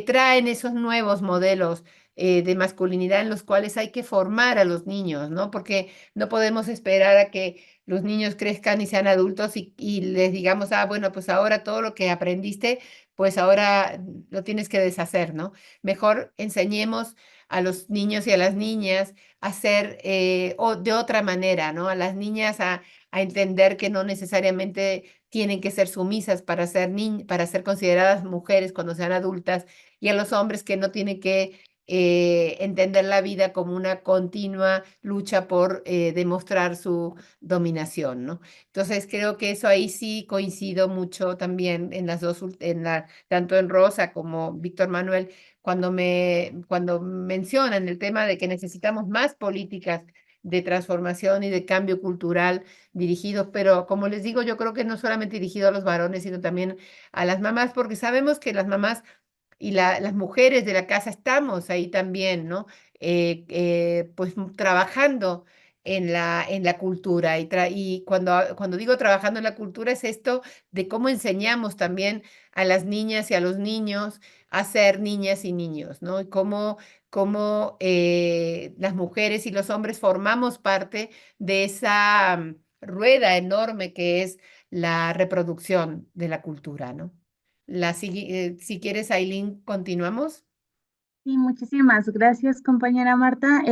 traen esos nuevos modelos de masculinidad en los cuales hay que formar a los niños, ¿no? Porque no podemos esperar a que los niños crezcan y sean adultos y les digamos, bueno, pues ahora todo lo que aprendiste, pues ahora lo tienes que deshacer, ¿no? Mejor enseñemos a los niños y a las niñas a hacer o de otra manera, ¿no? A las niñas a entender que no necesariamente tienen que ser sumisas para ser consideradas mujeres cuando sean adultas, y a los hombres que no tienen que entender la vida como una continua lucha por demostrar su dominación, ¿no? Entonces creo que eso ahí sí coincido mucho también en las dos, tanto en Rosa como Víctor Manuel, cuando mencionan el tema de que necesitamos más políticas de transformación y de cambio cultural dirigidos, pero como les digo, yo creo que no solamente dirigido a los varones, sino también a las mamás, porque sabemos que las mamás y las mujeres de la casa estamos ahí también, ¿no? Pues trabajando en la cultura. Y cuando digo trabajando en la cultura es esto de cómo enseñamos también a las niñas y a los niños a ser niñas y niños, ¿no? Y cómo las mujeres y los hombres formamos parte de esa rueda enorme que es la reproducción de la cultura, ¿no? Si quieres, Aileen, continuamos. Sí, muchísimas gracias, compañera Marta.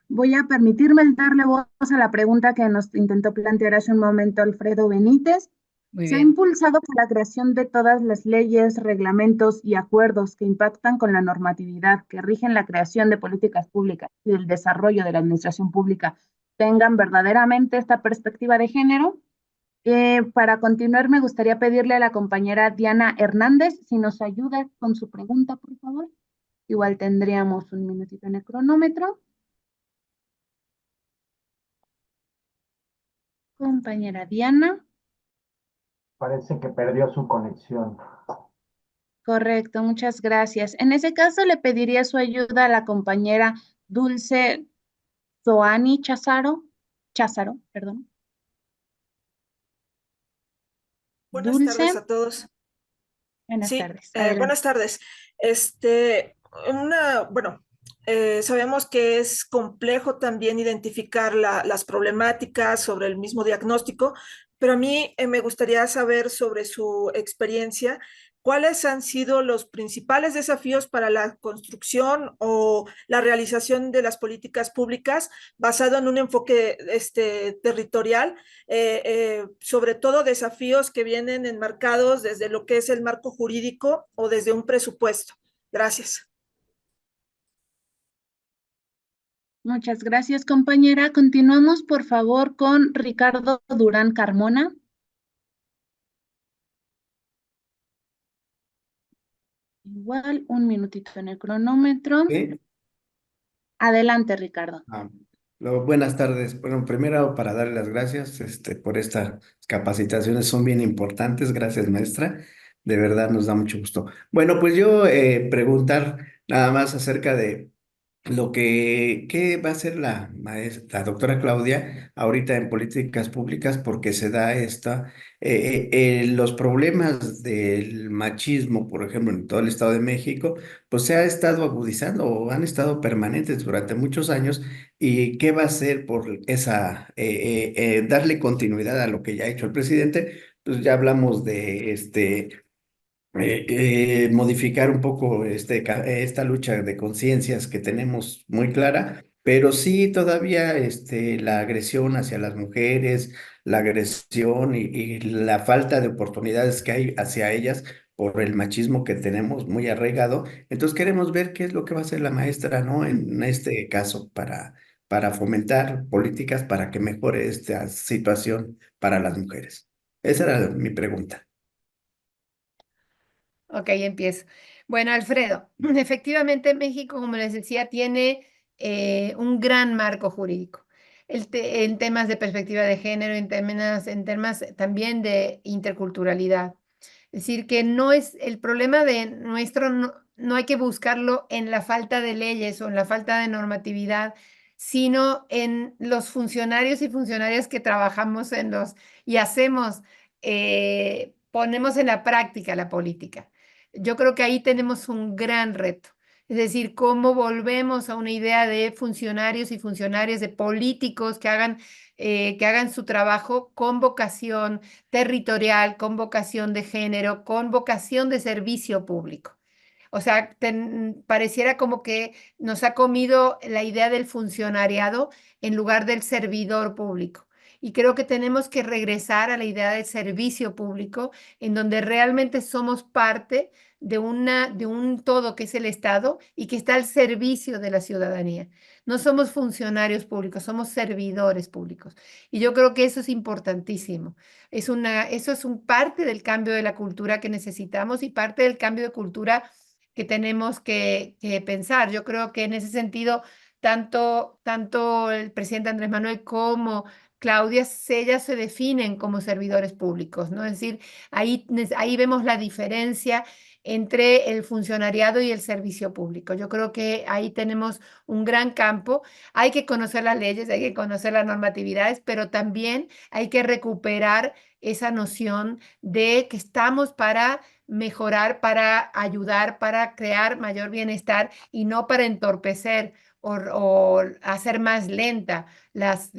Voy a permitirme el darle voz a la pregunta que nos intentó plantear hace un momento Alfredo Benítez. Muy Se ha bien. impulsado por la creación de todas las leyes, reglamentos y acuerdos que impactan con la normatividad que rigen la creación de políticas públicas y el desarrollo de la administración pública tengan verdaderamente esta perspectiva de género. Para continuar, me gustaría pedirle a la compañera Diana Hernández si nos ayuda con su pregunta, por favor. Igual tendríamos un minutito en el cronómetro. Compañera Diana. Parece que perdió su conexión. Correcto, muchas gracias. En ese caso, le pediría su ayuda a la compañera Dulce Zoani Cházaro, perdón. Buenas Dulce, tardes a todos. Buenas Sí, tardes. Adelante. buenas tardes. Bueno, sabemos que es complejo también identificar las problemáticas sobre el mismo diagnóstico, pero a mí me gustaría saber sobre su experiencia, cuáles han sido los principales desafíos para la construcción o la realización de las políticas públicas basado en un enfoque territorial, sobre todo desafíos que vienen enmarcados desde lo que es el marco jurídico o desde un presupuesto. Gracias. Muchas gracias, compañera. Continuamos, por favor, con Ricardo Durán Carmona. Igual, un minutito en el cronómetro. Sí. Adelante, Ricardo. Buenas tardes. Bueno, primero para darle las gracias por estas capacitaciones, son bien importantes. Gracias, maestra. De verdad nos da mucho gusto. Bueno, pues yo preguntar nada más acerca de qué va a hacer la doctora Claudia ahorita en políticas públicas, porque se da los problemas del machismo, por ejemplo, en todo el Estado de México, pues se ha estado agudizando o han estado permanentes durante muchos años. ¿Y qué va a hacer por darle continuidad a lo que ya ha hecho el presidente? Pues ya hablamos de modificar un poco esta lucha de conciencias que tenemos muy clara, pero sí todavía la agresión hacia las mujeres, la agresión y la falta de oportunidades que hay hacia ellas por el machismo que tenemos muy arraigado. Entonces queremos ver qué es lo que va a hacer la maestra, ¿no? En este caso, para fomentar políticas para que mejore esta situación para las mujeres. Esa era mi pregunta. Ok, empiezo. Bueno, Alfredo, efectivamente México, como les decía, tiene un gran marco jurídico en temas de perspectiva de género, en temas también de interculturalidad. Es decir, que no es el problema de nuestro, no hay que buscarlo en la falta de leyes o en la falta de normatividad, sino en los funcionarios y funcionarias que trabajamos y hacemos, ponemos en la práctica la política. Yo creo que ahí tenemos un gran reto. Es decir, cómo volvemos a una idea de funcionarios y funcionarias, de políticos que hagan su trabajo con vocación territorial, con vocación de género, con vocación de servicio público. O sea, pareciera como que nos ha comido la idea del funcionariado en lugar del servidor público. Y creo que tenemos que regresar a la idea del servicio público, en donde realmente somos parte de un todo que es el Estado y que está al servicio de la ciudadanía. No somos funcionarios públicos, somos servidores públicos. Y yo creo que eso es importantísimo. Eso es un parte del cambio de la cultura que necesitamos y parte del cambio de cultura que tenemos que pensar. Yo creo que en ese sentido, tanto el presidente Andrés Manuel como Claudia, ellas se definen como servidores públicos, ¿no? Es decir, ahí vemos la diferencia entre el funcionariado y el servicio público. Yo creo que ahí tenemos un gran campo. Hay que conocer las leyes, hay que conocer las normatividades, pero también hay que recuperar esa noción de que estamos para mejorar, para ayudar, para crear mayor bienestar y no para entorpecer o hacer más lenta las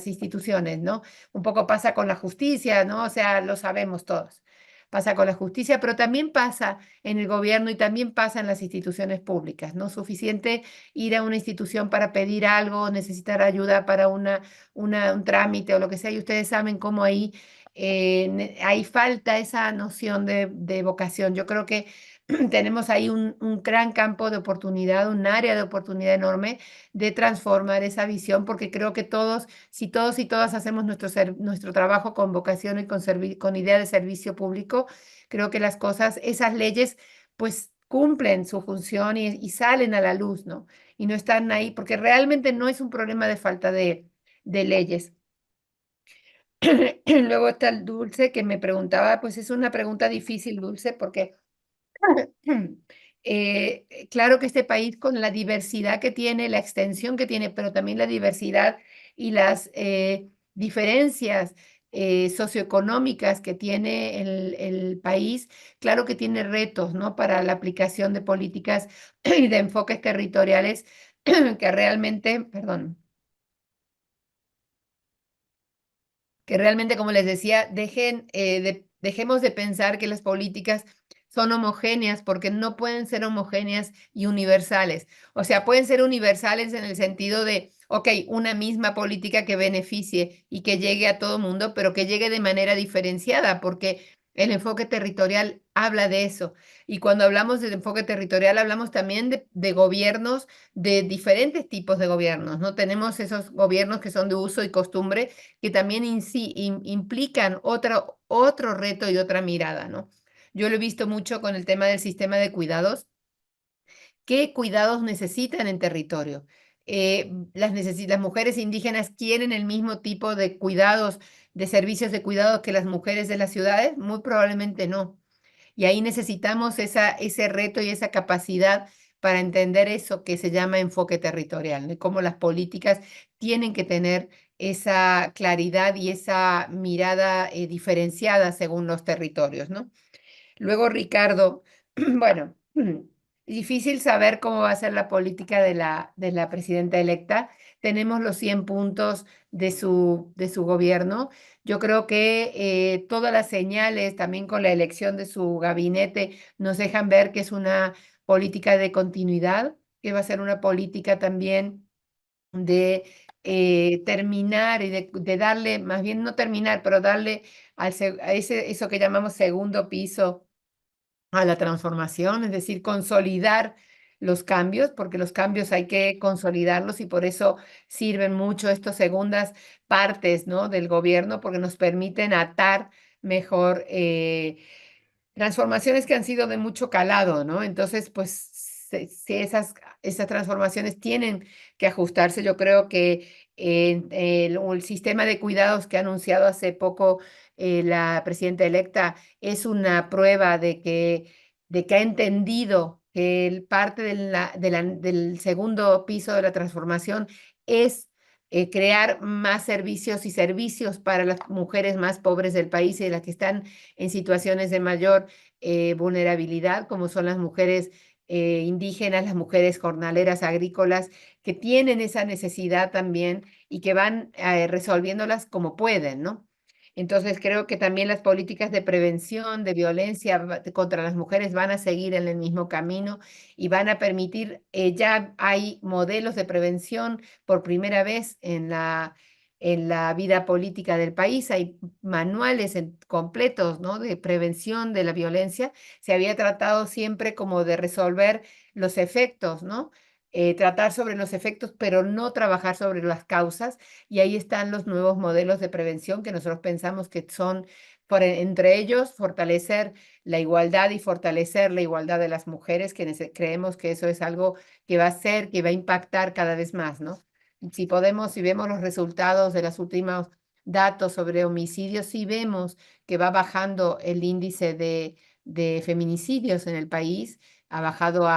instituciones, ¿no? Un poco pasa con la justicia, ¿no? O sea, lo sabemos todos. Pasa con la justicia, pero también pasa en el gobierno y también pasa en las instituciones públicas. No es suficiente ir a una institución para pedir algo, necesitar ayuda para un trámite o lo que sea, y ustedes saben cómo ahí falta esa noción de vocación. Yo creo que tenemos ahí un gran campo de oportunidad, un área de oportunidad enorme de transformar esa visión, porque creo que si todos y todas hacemos nuestro trabajo con vocación y con idea de servicio público, creo que esas leyes, pues cumplen su función y salen a la luz, ¿no? Y no están ahí, porque realmente no es un problema de falta de leyes. Luego está el Dulce, que me preguntaba, pues es una pregunta difícil, Dulce, porque claro que este país, con la diversidad que tiene, la extensión que tiene, pero también la diversidad y las diferencias socioeconómicas que tiene el país, claro que tiene retos, ¿no? Para la aplicación de políticas y de enfoques territoriales que realmente, perdón, que realmente, como les decía, dejemos de pensar que las políticas son homogéneas, porque no pueden ser homogéneas y universales. O sea, pueden ser universales en el sentido de, ok, una misma política que beneficie y que llegue a todo mundo, pero que llegue de manera diferenciada, porque el enfoque territorial habla de eso. Y cuando hablamos de enfoque territorial, hablamos también de gobiernos, de diferentes tipos de gobiernos, ¿no? Tenemos esos gobiernos que son de uso y costumbre, que también implican otro reto y otra mirada, ¿no? Yo lo he visto mucho con el tema del sistema de cuidados. ¿Qué cuidados necesitan en territorio? Las mujeres indígenas quieren el mismo tipo de cuidados, de servicios de cuidado que las mujeres de las ciudades? Muy probablemente no. Y ahí necesitamos ese reto y esa capacidad para entender eso que se llama enfoque territorial, de cómo las políticas tienen que tener esa claridad y esa mirada diferenciada según los territorios, ¿no? Luego, Ricardo, bueno, difícil saber cómo va a ser la política de la presidenta electa. Tenemos los 100 puntos de su gobierno. Yo creo que todas las señales, también con la elección de su gabinete, nos dejan ver que es una política de continuidad, que va a ser una política también de terminar y de darle, más bien no terminar, pero darle a eso que llamamos segundo piso a la transformación, es decir, consolidar los cambios, porque los cambios hay que consolidarlos y por eso sirven mucho estas segundas partes, ¿no? Del gobierno, porque nos permiten atar mejor transformaciones que han sido de mucho calado, ¿no? Entonces, pues, si esas transformaciones tienen que ajustarse, yo creo que el sistema de cuidados que ha anunciado hace poco la presidenta electa es una prueba de que ha entendido que parte del segundo piso de la transformación es crear más servicios para las mujeres más pobres del país y las que están en situaciones de mayor vulnerabilidad, como son las mujeres indígenas, las mujeres jornaleras agrícolas, que tienen esa necesidad también y que van resolviéndolas como pueden, ¿no? Entonces creo que también las políticas de prevención de violencia contra las mujeres van a seguir en el mismo camino y van a permitir, ya hay modelos de prevención por primera vez en la vida política del país, hay manuales completos, ¿no? De prevención de la violencia. Se había tratado siempre como de resolver los efectos, ¿no? Tratar sobre los efectos, pero no trabajar sobre las causas. Y ahí están los nuevos modelos de prevención que nosotros pensamos que son, entre ellos, fortalecer la igualdad y fortalecer la igualdad de las mujeres, que creemos que eso es algo que va a ser, que va a impactar cada vez más, ¿no? Si vemos los resultados de los últimos datos sobre homicidios, sí vemos que va bajando el índice de feminicidios en el país, ha bajado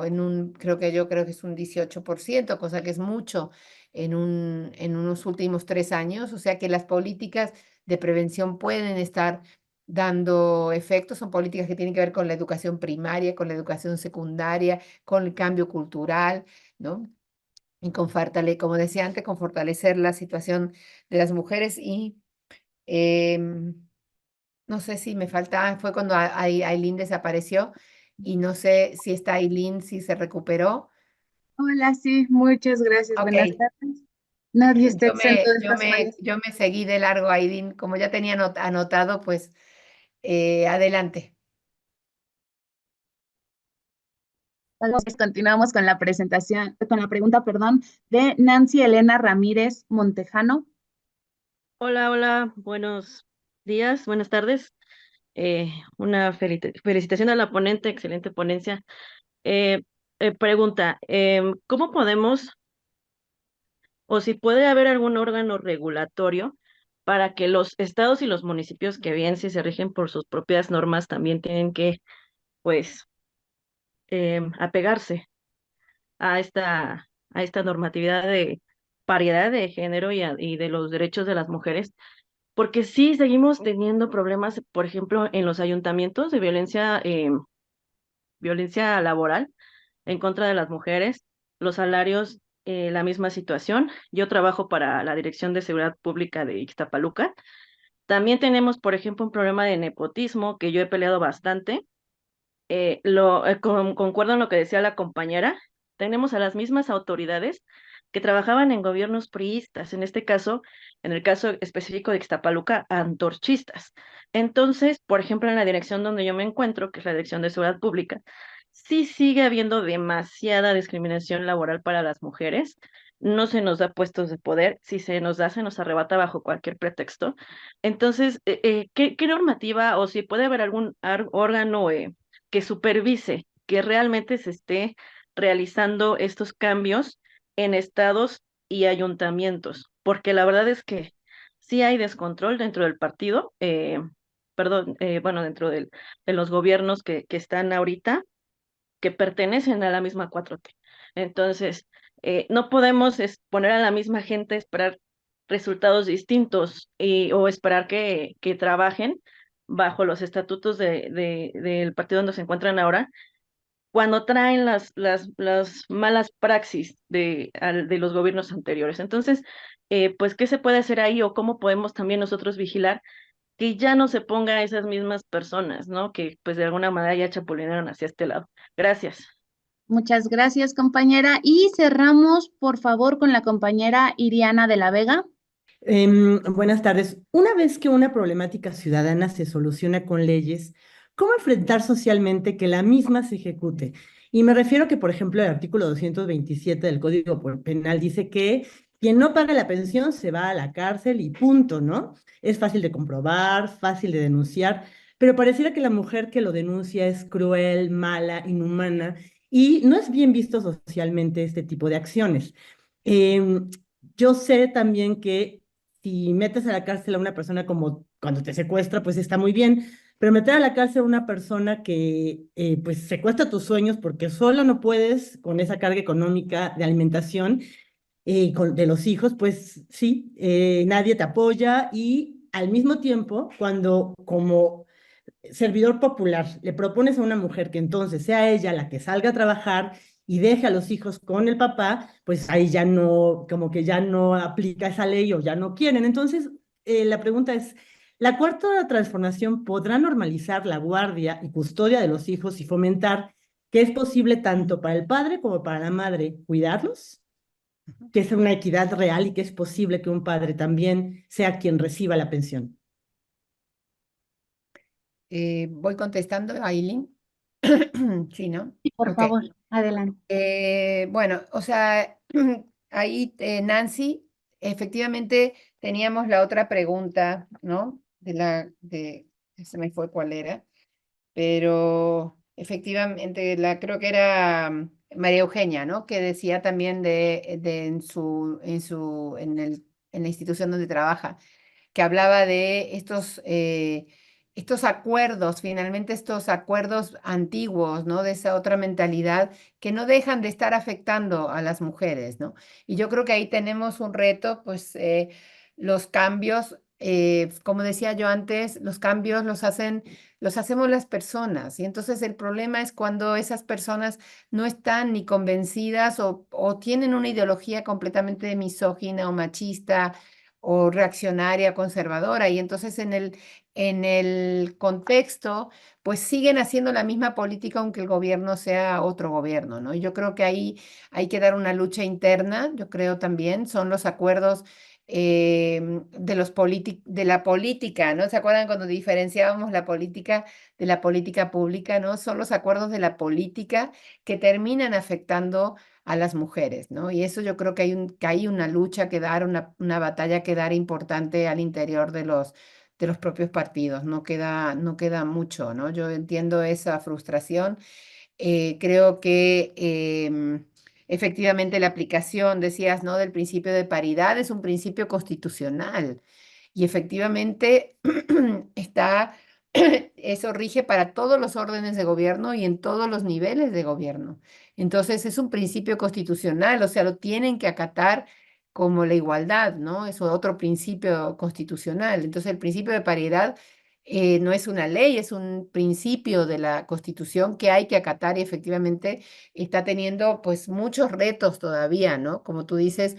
yo creo que es un 18%, cosa que es mucho en unos últimos 3 años. O sea que las políticas de prevención pueden estar dando efectos, son políticas que tienen que ver con la educación primaria, con la educación secundaria, con el cambio cultural, ¿no? Y como decía antes, con fortalecer la situación de las mujeres y no sé si me falta, fue cuando Ailín desapareció y no sé si está Ailín, si se recuperó. Hola, sí, muchas gracias. Ok, Buenas tardes. Nadie está yo exento me, de yo estas me, fallas. yo me seguí de largo, Ailín, como ya tenía anotado, pues adelante. Entonces, continuamos con la presentación, con la pregunta, perdón, de Nancy Elena Ramírez Montejano. Hola, hola, buenos días, buenas tardes. Una felicitación a la ponente, excelente ponencia. Pregunta, ¿cómo podemos o si puede haber algún órgano regulatorio para que los estados y los municipios que bien si se rigen por sus propias normas también tienen que, pues, apegarse a esta normatividad de paridad de género y de los derechos de las mujeres? porque sí seguimos teniendo problemas, por ejemplo, en los ayuntamientos de violencia laboral en contra de las mujeres, los salarios, la misma situación. Yo trabajo para la Dirección de Seguridad Pública de Ixtapaluca. También tenemos, por ejemplo, un problema de nepotismo que yo he peleado bastante. Concuerdo en lo que decía la compañera. Tenemos a las mismas autoridades que trabajaban en gobiernos priistas, en este caso, en el caso específico de Ixtapaluca, antorchistas. Entonces, por ejemplo, en la dirección donde yo me encuentro, que es la Dirección de Seguridad Pública, sí sigue habiendo demasiada discriminación laboral para las mujeres. No se nos da puestos de poder, si se nos da, se nos arrebata bajo cualquier pretexto. Entonces, ¿qué normativa o si puede haber algún órgano que supervise que realmente se esté realizando estos cambios en estados y ayuntamientos? Porque la verdad es que sí hay descontrol dentro del partido, perdón, bueno, de los gobiernos que están ahorita, que pertenecen a la misma 4T. Entonces, no podemos poner a la misma gente a esperar resultados distintos o esperar que trabajen bajo los estatutos del partido donde se encuentran ahora, cuando traen las malas praxis de los gobiernos anteriores. Entonces, pues, ¿qué se puede hacer ahí o cómo podemos también nosotros vigilar que ya no se ponga a esas mismas personas, ¿no? Que pues de alguna manera ya chapulinaron hacia este lado. Gracias. Muchas gracias, compañera. Y cerramos, por favor, con la compañera Iriana de la Vega. Buenas tardes. Una vez que una problemática ciudadana se soluciona con leyes, ¿cómo enfrentar socialmente que la misma se ejecute? Y me refiero que, por ejemplo, el artículo 227 del Código Penal dice que quien no paga la pensión se va a la cárcel y punto, ¿no? Es fácil de comprobar, fácil de denunciar, pero pareciera que la mujer que lo denuncia es cruel, mala, inhumana, y no es bien visto socialmente este tipo de acciones. Em, yo sé también que si metes a la cárcel a una persona como cuando te secuestra, pues está muy bien, pero meter a la cárcel a una persona que pues secuestra tus sueños porque solo no puedes con esa carga económica de alimentación de los hijos, pues sí, nadie te apoya y al mismo tiempo, cuando como servidor popular le propones a una mujer que entonces sea ella la que salga a trabajar y deje a los hijos con el papá, pues ahí ya no, como que ya no aplica esa ley o ya no quieren. Entonces, la pregunta es, ¿la cuarta transformación podrá normalizar la guardia y custodia de los hijos y fomentar que es posible tanto para el padre como para la madre cuidarlos? Que es una equidad real y que es posible que un padre también sea quien reciba la pensión. Voy contestando, Aileen. Sí, ¿no? Sí, por Ok. favor, adelante. Bueno, o sea, ahí, Nancy, efectivamente teníamos la otra pregunta, ¿no? Se me fue cuál era, pero efectivamente creo que era María Eugenia, ¿no? Que decía también en la institución donde trabaja, que hablaba de estos acuerdos, finalmente estos acuerdos antiguos, ¿no? De esa otra mentalidad que no dejan de estar afectando a las mujeres, ¿no? Y yo creo que ahí tenemos un reto, pues los cambios, como decía yo antes, los cambios los hacemos las personas. Y entonces el problema es cuando esas personas no están ni convencidas o tienen una ideología completamente misógina o machista o reaccionaria, conservadora, y entonces en el contexto, pues siguen haciendo la misma política aunque el gobierno sea otro gobierno, ¿no? Y yo creo que ahí hay que dar una lucha interna, yo creo también, son los acuerdos de la política, ¿no? ¿Se acuerdan cuando diferenciábamos la política de la política pública, ¿no? Son los acuerdos de la política que terminan afectando a las mujeres, ¿no? Y eso yo creo que hay una lucha que dar, una batalla que dar importante al interior de los propios partidos, no queda mucho, ¿no? Yo entiendo esa frustración, creo que efectivamente la aplicación, decías, ¿no? Del principio de paridad es un principio constitucional y efectivamente eso rige para todos los órdenes de gobierno y en todos los niveles de gobierno. Entonces es un principio constitucional, o sea, lo tienen que acatar como la igualdad, ¿no? Es otro principio constitucional. Entonces, el principio de paridad no es una ley, es un principio de la Constitución que hay que acatar y efectivamente está teniendo pues muchos retos todavía, ¿no? Como tú dices,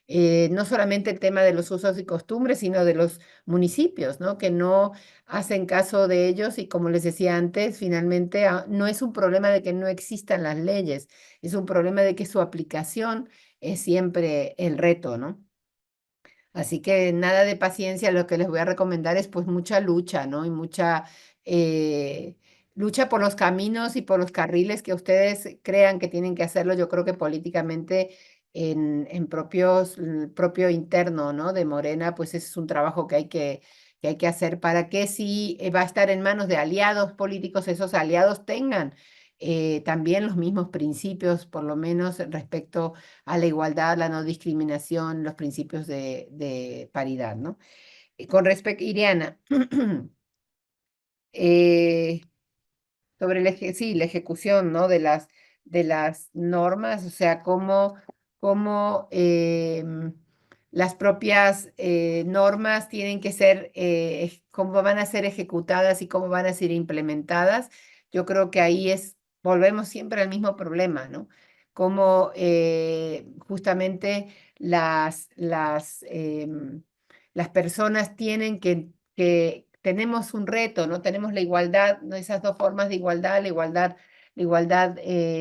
no solamente el tema de los usos y costumbres, sino de los municipios, ¿no? Que no hacen caso de ellos y como les decía antes, finalmente no es un problema de que no existan las leyes, es un problema de que su aplicación es siempre el reto, ¿no? Así que nada de paciencia, lo que les voy a recomendar es pues mucha lucha, ¿no? Y mucha eh, lucha por los caminos y por los carriles que ustedes crean que tienen que hacerlo. Yo creo que políticamente en propio interno, ¿no? De Morena, pues ese es un trabajo que hay que hacer para que si va a estar en manos de aliados políticos, esos aliados tengan también los mismos principios, por lo menos respecto a la igualdad, la no discriminación, los principios de paridad, ¿no? Con respecto, Iriana, eh, sobre sí, la ejecución, ¿no? De las normas, o sea, cómo las propias normas tienen que ser, cómo van a ser ejecutadas y cómo van a ser implementadas. Yo creo que ahí volvemos siempre al mismo problema, ¿no? Cómo justamente las personas tienen que tenemos un reto, ¿no? Tenemos la igualdad, ¿no? Esas dos formas de igualdad, la igualdad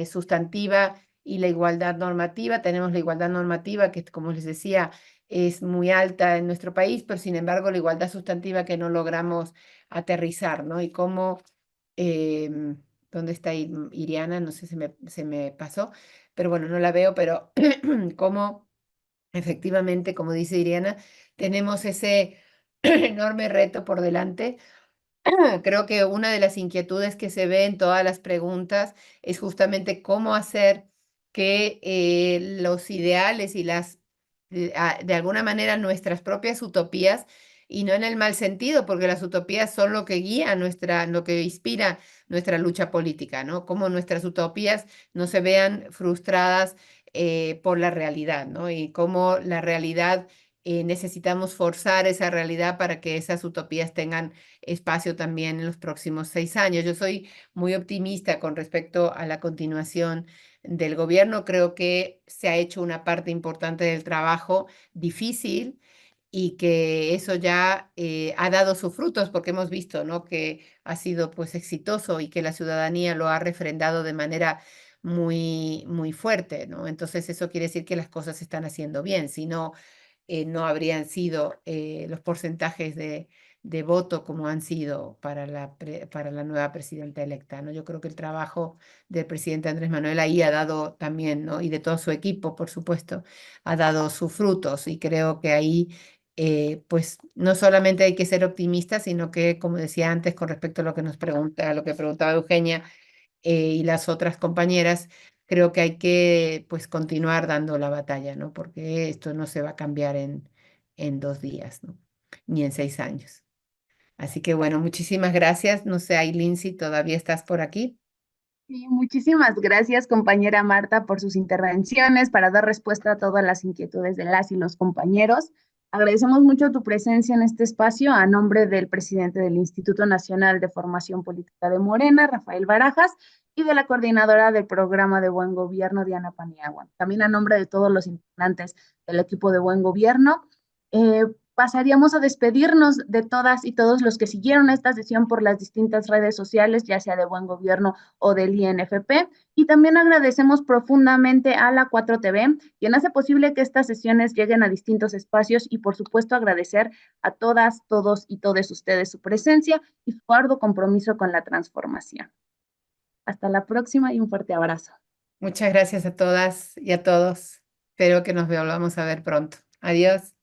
sustantiva y la igualdad normativa. Tenemos la igualdad normativa que, como les decía, es muy alta en nuestro país, pero sin embargo la igualdad sustantiva que no logramos aterrizar, ¿no? Y cómo, ¿dónde está Iriana? No sé, se me pasó, pero bueno, no la veo, pero cómo efectivamente, como dice Iriana, tenemos ese enorme reto por delante. Creo que una de las inquietudes que se ve en todas las preguntas es justamente cómo hacer que los ideales y de alguna manera nuestras propias utopías, y no en el mal sentido, porque las utopías son lo que guía lo que inspira nuestra lucha política, ¿no? Cómo nuestras utopías no se vean frustradas por la realidad, ¿no? Y cómo la realidad, necesitamos forzar esa realidad para que esas utopías tengan espacio también en los próximos 6 años. Yo soy muy optimista con respecto a la continuación del gobierno. Creo que se ha hecho una parte importante del trabajo difícil y que eso ya ha dado sus frutos porque hemos visto, ¿no? Que ha sido pues exitoso y que la ciudadanía lo ha refrendado de manera muy fuerte, ¿no? Entonces eso quiere decir que las cosas se están haciendo bien, si no, no habrían sido los porcentajes de voto como han sido para para la nueva presidenta electa, ¿no? Yo creo que el trabajo del presidente Andrés Manuel ahí ha dado también, ¿no? Y de todo su equipo, por supuesto, ha dado sus frutos y creo que ahí, pues, no solamente hay que ser optimistas, sino que, como decía antes, con respecto a lo que a lo que preguntaba Eugenia y las otras compañeras, creo que hay que, pues, continuar dando la batalla, ¿no? Porque esto no se va a cambiar en 2 días, ¿no? Ni en 6 años. Así que bueno, muchísimas gracias. No sé, Ailín, si todavía estás por aquí. Sí, muchísimas gracias, compañera Marta, por sus intervenciones para dar respuesta a todas las inquietudes de las y los compañeros. Agradecemos mucho tu presencia en este espacio a nombre del presidente del Instituto Nacional de Formación Política de Morena, Rafael Barajas, y de la coordinadora del programa de Buen Gobierno, Diana Paniagua. También a nombre de todos los integrantes del equipo de Buen Gobierno. Pasaríamos a despedirnos de todas y todos los que siguieron esta sesión por las distintas redes sociales, ya sea de Buen Gobierno o del INFP. Y también agradecemos profundamente a la 4TV, quien hace posible que estas sesiones lleguen a distintos espacios y por supuesto agradecer a todas, todos y todas ustedes su presencia y su arduo compromiso con la transformación. Hasta la próxima y un fuerte abrazo. Muchas gracias a todas y a todos. Espero que nos volvamos a ver pronto. Adiós.